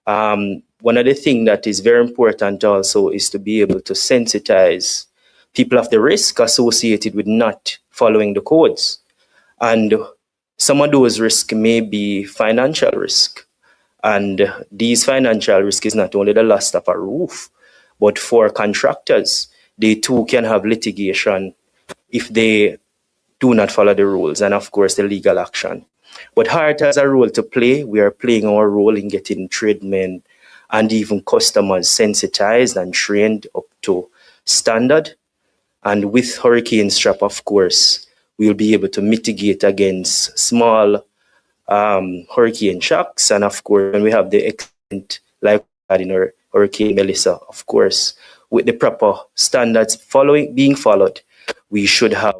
One of the things that is very important also is to be able to sensitize people of the risk associated with not following the codes. And some of those risks may be financial risk. And these financial risk is not only the loss of a roof, but for contractors, they too can have litigation if they do not follow the rules, and of course the legal action. But HART has a role to play. We are playing our role in getting tradesmen and even customers sensitized and trained up to standard. And with hurricane strap, of course, we'll be able to mitigate against small hurricane shocks. And of course, when we have the extent like we had in our Hurricane Melissa, of course, with the proper standards being followed, we should have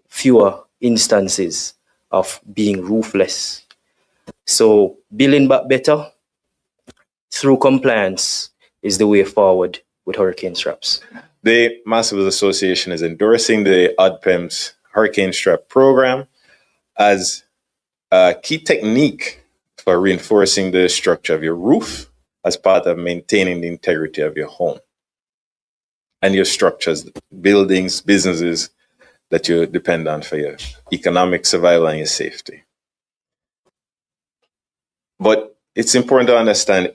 fewer instances of being roofless. So building back better through compliance is the way forward with hurricane straps. The Master's Association is endorsing the ODPEM's hurricane strap program as a key technique for reinforcing the structure of your roof as part of maintaining the integrity of your home. and your structures, buildings, businesses that you depend on for your economic survival and your safety. But it's important to understand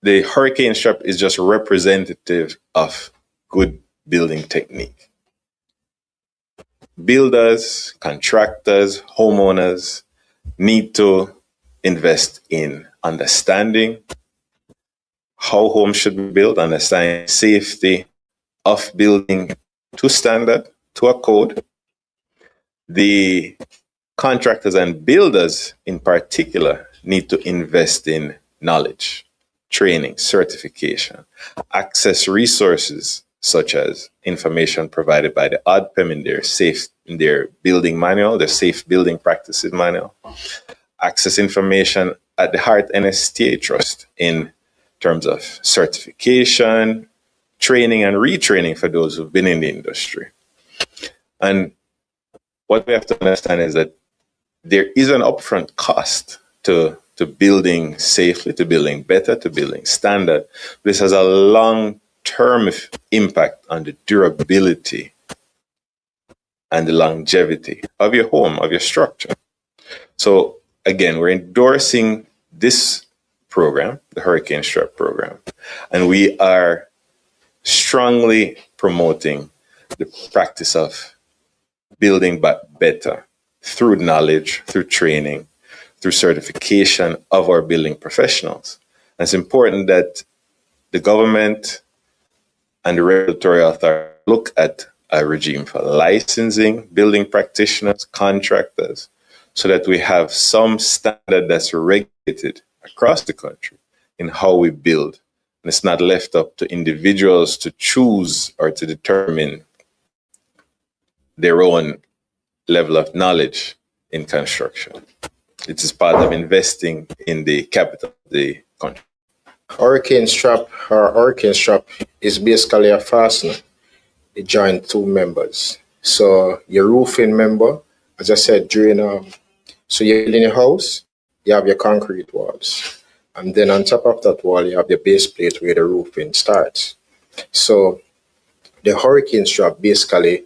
the hurricane strap is just representative of good building technique. Builders, contractors, homeowners need to invest in understanding how homes should be built, understanding safety of building to standard, to a code. The contractors and builders in particular need to invest in knowledge, training, certification, access resources such as information provided by the ODPEM in their building manual, their safe building practices manual, access information at the Heart NSTA Trust in terms of certification, training and retraining for those who've been in the industry. And what we have to understand is that there is an upfront cost to building safely, to building better, to building standard. This has a long-term impact on the durability and the longevity of your home, of your structure. So again, we're endorsing this program, the Hurricane Strap program, and we are strongly promoting the practice of building back better through knowledge, through training, through certification of our building professionals. And it's important that the government and the regulatory authority look at a regime for licensing building practitioners, contractors, so that we have some standard that's regulated across the country in how we build. And it's not left up to individuals to choose or to determine their own level of knowledge in construction. It is part of investing in the capital of the country. Hurricane strap is basically a fastener. It joins two members. So your roofing member, as I said, so you're building a house, you have your concrete walls. And then on top of that wall, you have your base plate where the roofing starts. So the hurricane strap basically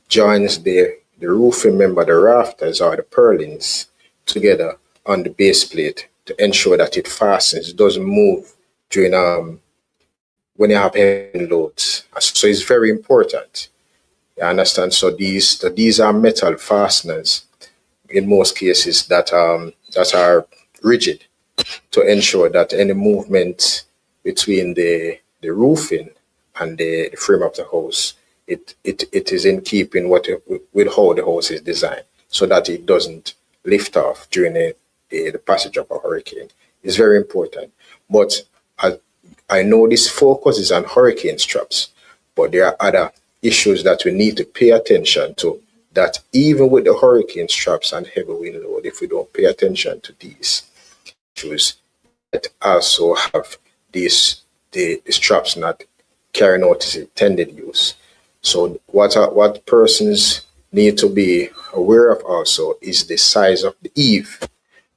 joins the roofing member, the rafters or the purlins together on the base plate to ensure that it fastens, it doesn't move during when you have heavy loads. So it's very important. You understand? So these are metal fasteners in most cases that are rigid to ensure that any movement between the roofing and the frame of the house, it is in keeping with how the house is designed, so that it doesn't lift off during the passage of a hurricane. It's very important. But I know this focus is on hurricane straps, but there are other issues that we need to pay attention to, that even with the hurricane straps and heavy wind load, if we don't pay attention to these issues, that also have the straps not carrying out its intended use. So what persons need to be aware of also is the size of the eave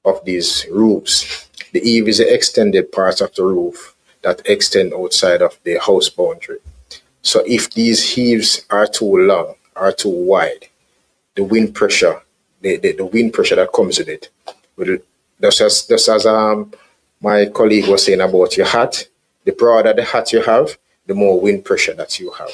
of these roofs. The eave is the extended part of the roof that extend outside of the house boundary. So if these eaves are too long, are too wide, the wind pressure, the wind pressure that comes with it, just as my colleague was saying about your hat, the broader the hat you have, the more wind pressure that you have.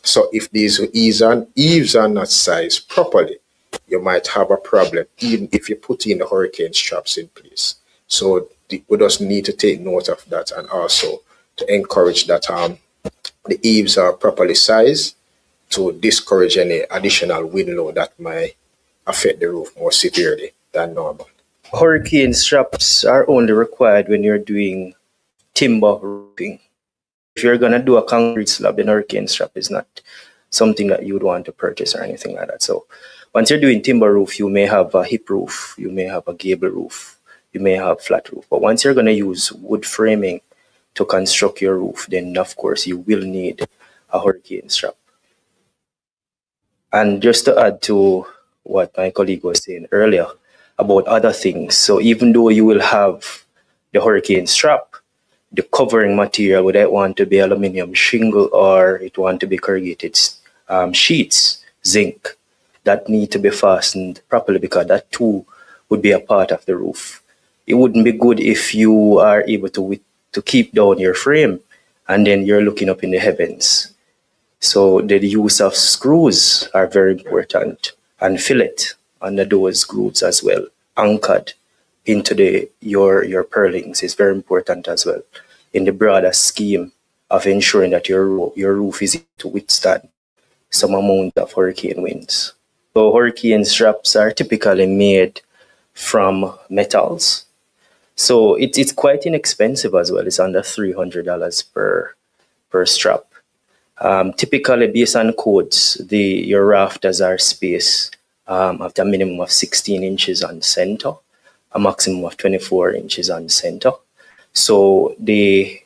So if these eaves are not sized properly, you might have a problem, even if you put in the hurricane straps in place. So we just need to take note of that, and also to encourage that the eaves are properly sized to discourage any additional wind load that might affect the roof more severely than normal. Hurricane straps are only required when you're doing timber roofing. If you're going to do a concrete slab, then hurricane strap is not something that you would want to purchase or anything like that. So once you're doing timber roof, you may have a hip roof, you may have a gable roof, you may have flat roof. But once you're going to use wood framing to construct your roof, then of course you will need a hurricane strap. And just to add to what my colleague was saying earlier about other things, so even though you will have the hurricane strap, the covering material, whether it want to be aluminum shingle or it want to be corrugated sheets, zinc, that need to be fastened properly because that too would be a part of the roof. It wouldn't be good if you are able to keep down your frame and then you're looking up in the heavens. So the use of screws are very important, and fillet under those grooves as well, anchored into your purlins is very important as well in the broader scheme of ensuring that your roof is able to withstand some amount of hurricane winds. So hurricane straps are typically made from metals. So it's quite inexpensive as well. It's under $300 per strap. Typically, based on codes, your rafters are spaced at a minimum of 16 inches on center, a maximum of 24 inches on center. So the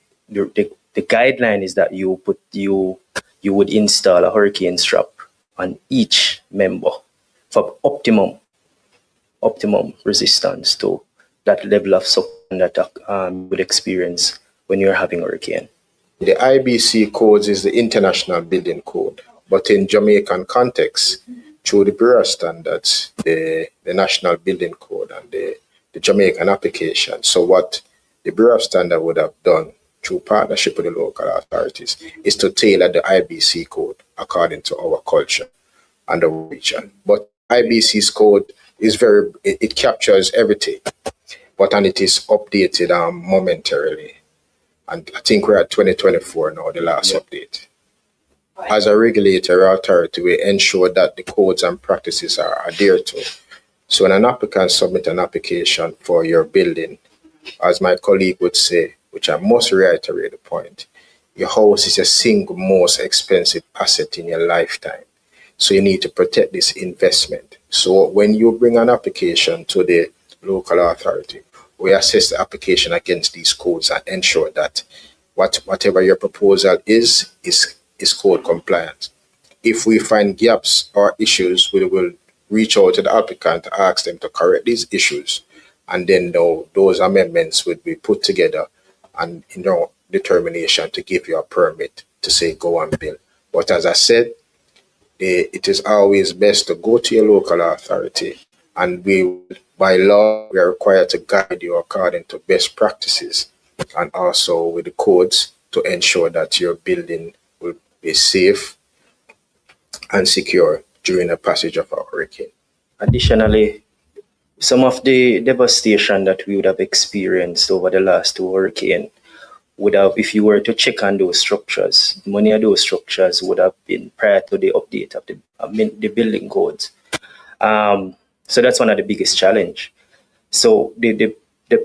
guideline is that you would install a hurricane strap on each member for optimum resistance to that level of suction that you would experience when you're having a hurricane. The IBC codes is the International Building Code, but in Jamaican context, through the Bureau standards, the National Building Code and the Jamaican application. So what the Bureau standard would have done through partnership with the local authorities is to tailor the IBC code according to our culture and the region. But IBC's code is it captures everything, and it is updated momentarily. And I think we're at 2024 now, the last update. As a regulator or authority, we ensure that the codes and practices are adhered to. So when an applicant submits an application for your building, as my colleague would say, which I must reiterate the point, your house is your single most expensive asset in your lifetime. So you need to protect this investment. So when you bring an application to the local authority, we assess the application against these codes and ensure that whatever your proposal is code compliant. If we find gaps or issues, we will reach out to the applicant to ask them to correct these issues. And then those amendments would be put together and determination to give you a permit to say go and build. But as I said, it is always best to go to your local authority, and by law, we are required to guide you according to best practices and also with the codes to ensure that your building will be safe and secure during the passage of a hurricane. Additionally, some of the devastation that we would have experienced over the last two hurricanes would have, if you were to check on those structures, many of those structures would have been prior to the update of the building codes. So that's one of the biggest challenge. So the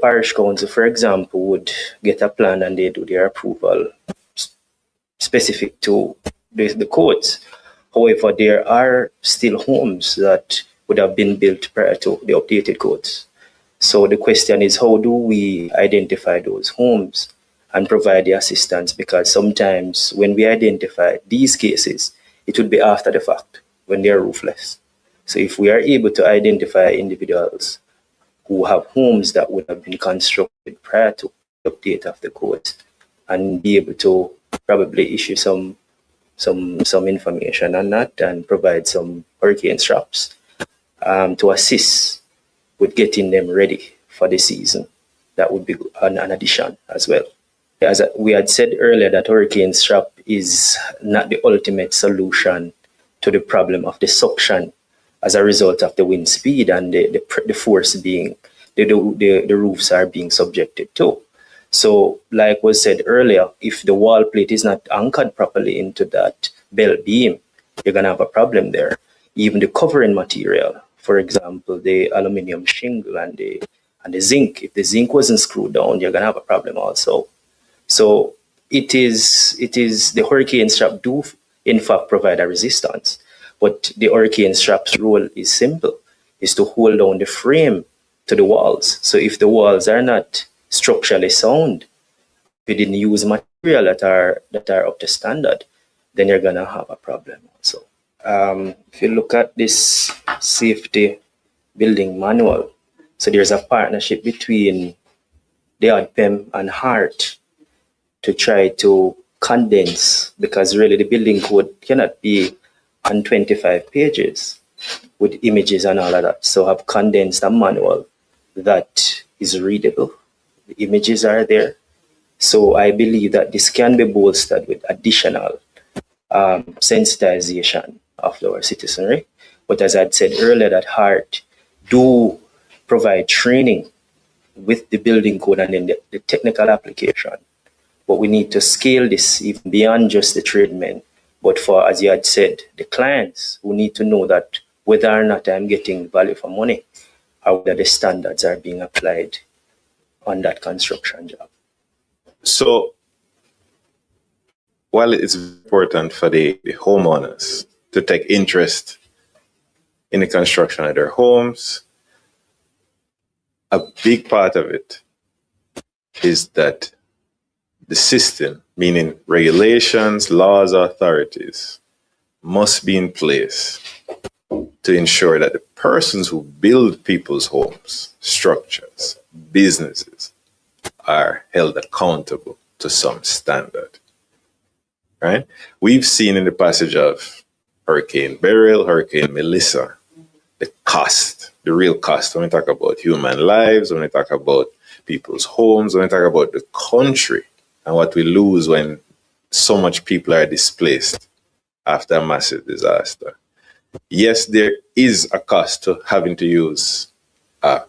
parish council, for example, would get a plan and they do their approval specific to the codes. However, there are still homes that would have been built prior to the updated codes. So the question is, how do we identify those homes and provide the assistance? Because sometimes when we identify these cases, it would be after the fact when they are roofless. So if we are able to identify individuals who have homes that would have been constructed prior to the update of the code and be able to probably issue some information on that and provide some hurricane straps to assist with getting them ready for the season, that would be an addition as well. As we had said earlier, that hurricane strap is not the ultimate solution to the problem of the suction as a result of the wind speed and the force being the roofs are being subjected to. So like was said earlier, if the wall plate is not anchored properly into that bell beam, you're going to have a problem there. Even the covering material, for example, the aluminum shingle and the zinc, if the zinc wasn't screwed down, you're going to have a problem also. So it is the hurricane strap do in fact provide a resistance, but the hurricane strap's role is simple, is to hold down the frame to the walls. So if the walls are not structurally sound, if you didn't use material that are up to standard, then you're gonna have a problem also. If you look at this safety building manual, so there's a partnership between the ADPEM and HEART to try to condense, because really the building code cannot be on 25 pages with images and all of that. So I've condensed a manual that is readable. The images are there. So I believe that this can be bolstered with additional sensitization of our citizenry. But as I'd said earlier, that HART do provide training with the building code and then the technical application. But we need to scale this even beyond just the tradesmen. But for, as you had said, the clients who need to know that whether or not I'm getting value for money, or whether the standards are being applied on that construction job. So, while it's important for the homeowners to take interest in the construction of their homes, a big part of it is that the system, meaning regulations, laws, authorities, must be in place to ensure that the persons who build people's homes, structures, businesses, are held accountable to some standard. Right? We've seen in the passage of Hurricane Beryl, Hurricane Melissa, the cost, the real cost, when we talk about human lives, when we talk about people's homes, when we talk about the country, and what we lose when so much people are displaced after a massive disaster. Yes, there is a cost to having to use a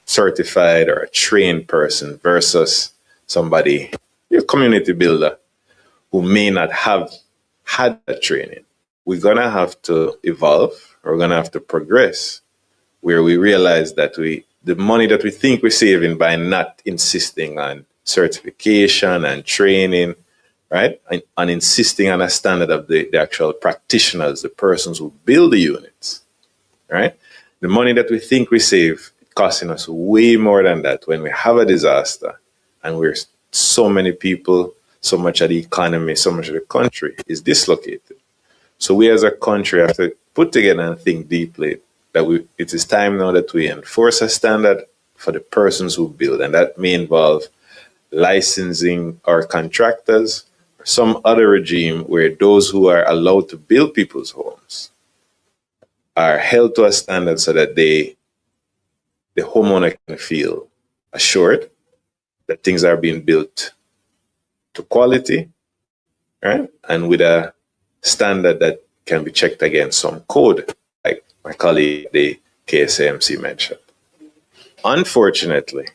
certified or a trained person versus somebody, your community builder, who may not have had that training. We're going to have to evolve. We're going to have to progress where we realize that the money that we think we're saving by not insisting on certification and training, right? And insisting on a standard of the actual practitioners, the persons who build the units, right? The money that we think we save costing us way more than that when we have a disaster and we're so many people, so much of the economy, so much of the country is dislocated. So we as a country have to put together and think deeply that it is time now that we enforce a standard for the persons who build, and that may involve licensing our contractors or some other regime where those who are allowed to build people's homes are held to a standard so that the homeowner can feel assured that things are being built to quality, right? And with a standard that can be checked against some code, like my colleague, the KSAMC mentioned. Unfortunately,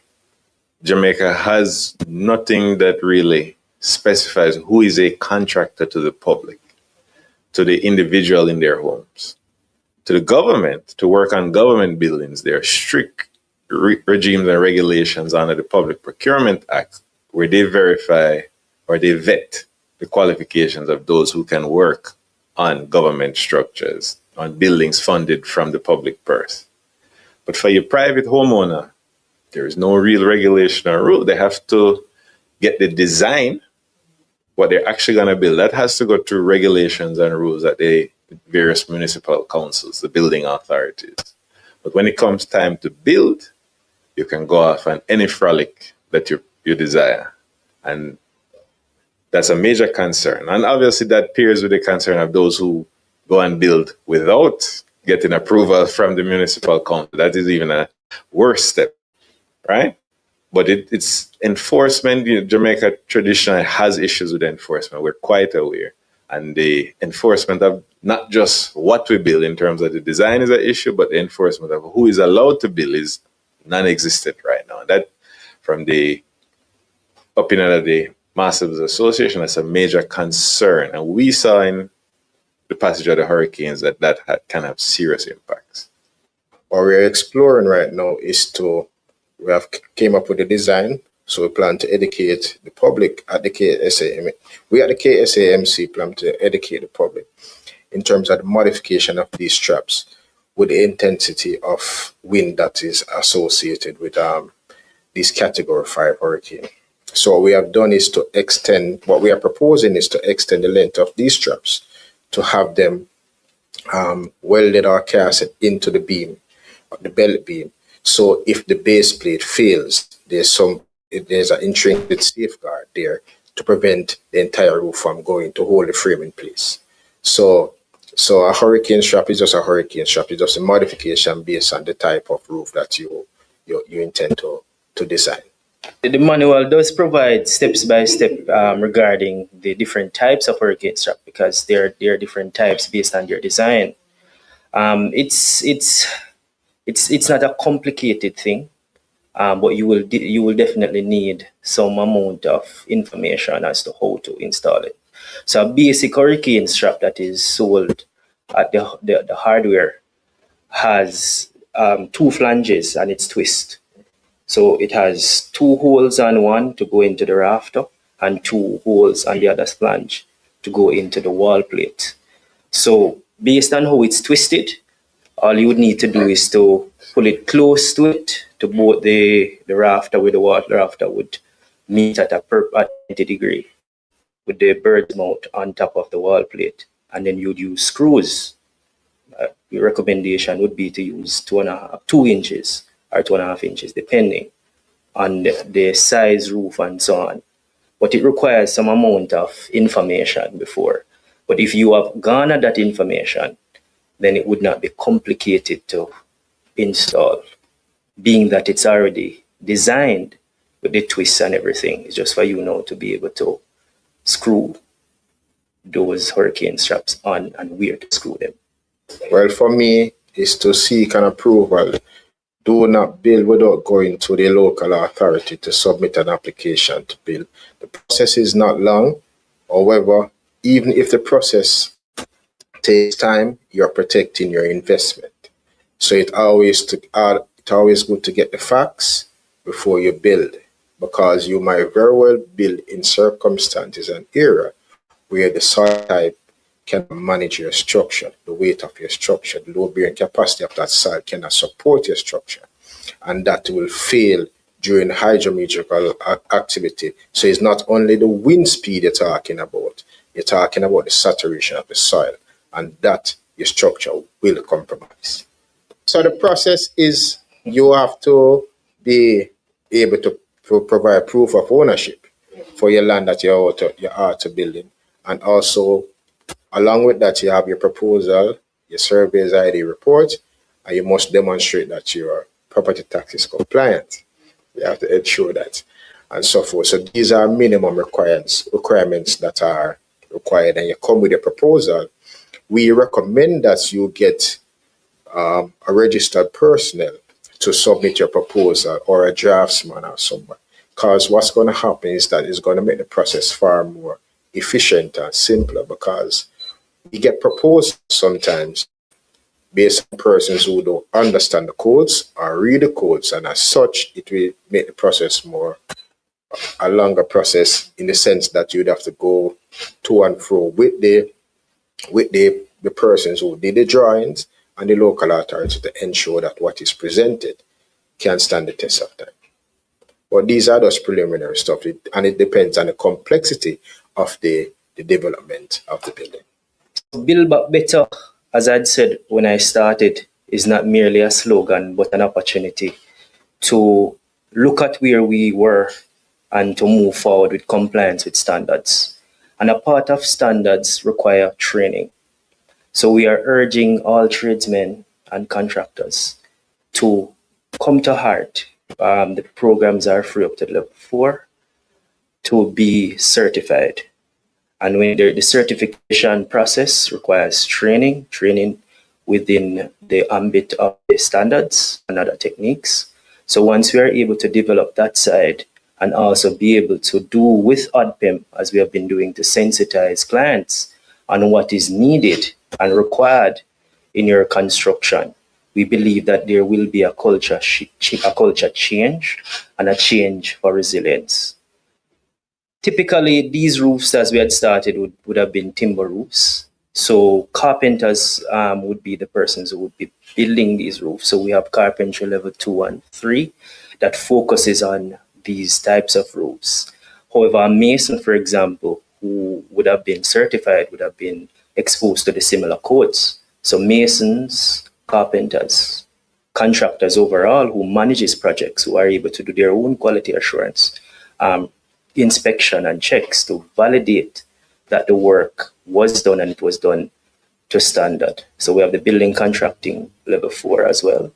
Jamaica has nothing that really specifies who is a contractor to the public, to the individual in their homes. To the government, to work on government buildings, there are strict regimes and regulations under the Public Procurement Act where they verify or they vet the qualifications of those who can work on government structures, on buildings funded from the public purse. But for your private homeowner, there is no real regulation or rule. They have to get the design, what they're actually going to build. That has to go through regulations and rules at the various municipal councils, the building authorities. But when it comes time to build, you can go off on any frolic that you desire. And that's a major concern. And obviously that pairs with the concern of those who go and build without getting approval from the municipal council. That is even a worse step, right? But it's enforcement. Jamaica traditionally has issues with enforcement. We're quite aware. And the enforcement of not just what we build in terms of the design is an issue, but the enforcement of who is allowed to build is non-existent right now. That, from the opinion of the Masters Association, that's a major concern. And we saw in the passage of the hurricanes that can have serious impacts. What we're exploring right now is we have came up with a design, so we plan to educate the public at the KSAMC. We at the KSAMC plan to educate the public in terms of the modification of these traps with the intensity of wind that is associated with this Category 5 hurricane. So what we have done is to extend, what we are proposing is to extend the length of these straps to have them welded or cast into the beam, the belt beam. So if the base plate fails, there's an intrinsic safeguard there to prevent the entire roof from going to hold the frame in place. So a hurricane strap is just a hurricane strap. It's just a modification based on the type of roof that you intend to design. The manual does provide steps by step regarding the different types of hurricane strap, because there are different types based on their design. It's not a complicated thing, but you will definitely need some amount of information as to how to install it. So a basic hurricane strap that is sold at the hardware has 2 flanges and its twist. So it has 2 holes on one to go into the rafter and 2 holes on the other flange to go into the wall plate. So based on how it's twisted, all you would need to do is to pull it close to it, to both the rafter with the wall rafter would meet at 90 degree with the bird's mouth on top of the wall plate. And then you'd use screws. Your recommendation would be to use 2 inches or 2.5 inches, depending on the size, roof, and so on. But it requires some amount of information before. But if you have garnered that information, then it would not be complicated to install, being that it's already designed with the twists and everything. It's just for you now to be able to screw those hurricane straps on and where to screw them. Well, for me, is to seek an approval. Do not build without going to the local authority to submit an application to build. The process is not long. However, even if the process takes time, you're protecting your investment. So it's always good to get the facts before you build, because you might very well build in circumstances and era where the soil type can manage your structure, the weight of your structure, the load bearing capacity of that soil cannot support your structure, and that will fail during hydrometeorical activity. So it's not only the wind speed you're talking about the saturation of the soil, and that your structure will compromise. So the process is you have to be able to provide proof of ownership for your land that you are to building, and also along with that, you have your proposal, your survey's ID report, and you must demonstrate that your property tax is compliant. You have to ensure that, and so forth. So these are minimum requirements that are required, and you come with a proposal. We recommend that you get a registered personnel to submit your proposal, or a draftsman or someone, because what's going to happen is that it's going to make the process far more efficient and simpler, because we get proposals sometimes based on persons who don't understand the codes or read the codes, and as such, it will make the process a longer process, in the sense that you'd have to go to and fro with the persons who did the drawings and the local authority to ensure that what is presented can stand the test of time. But these are just preliminary stuff, and it depends on the complexity of the development of the building. Build back better, as I'd said when I started, is not merely a slogan, but an opportunity to look at where we were and to move forward with compliance with standards. And a part of standards require training. So we are urging all tradesmen and contractors to come to heart. The programs are free up to level 4 to be certified. And when the certification process requires training within the ambit of the standards and other techniques. So once we are able to develop that side and also be able to do with ODPEM, as we have been doing, to sensitize clients on what is needed and required in your construction, we believe that there will be a culture change and a change for resilience. Typically, these roofs, as we had started, would have been timber roofs. So carpenters would be the persons who would be building these roofs. So we have carpentry level 2 and 3 that focuses on these types of roofs. However, a mason, for example, who would have been certified, would have been exposed to the similar codes. So masons, carpenters, contractors overall who manages projects, who are able to do their own quality assurance, inspection and checks to validate that the work was done and it was done to standard. So we have the building contracting level 4 as well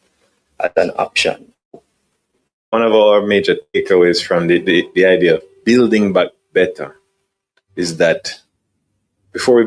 as an option. One of our major takeaways from the idea of building back better is that before we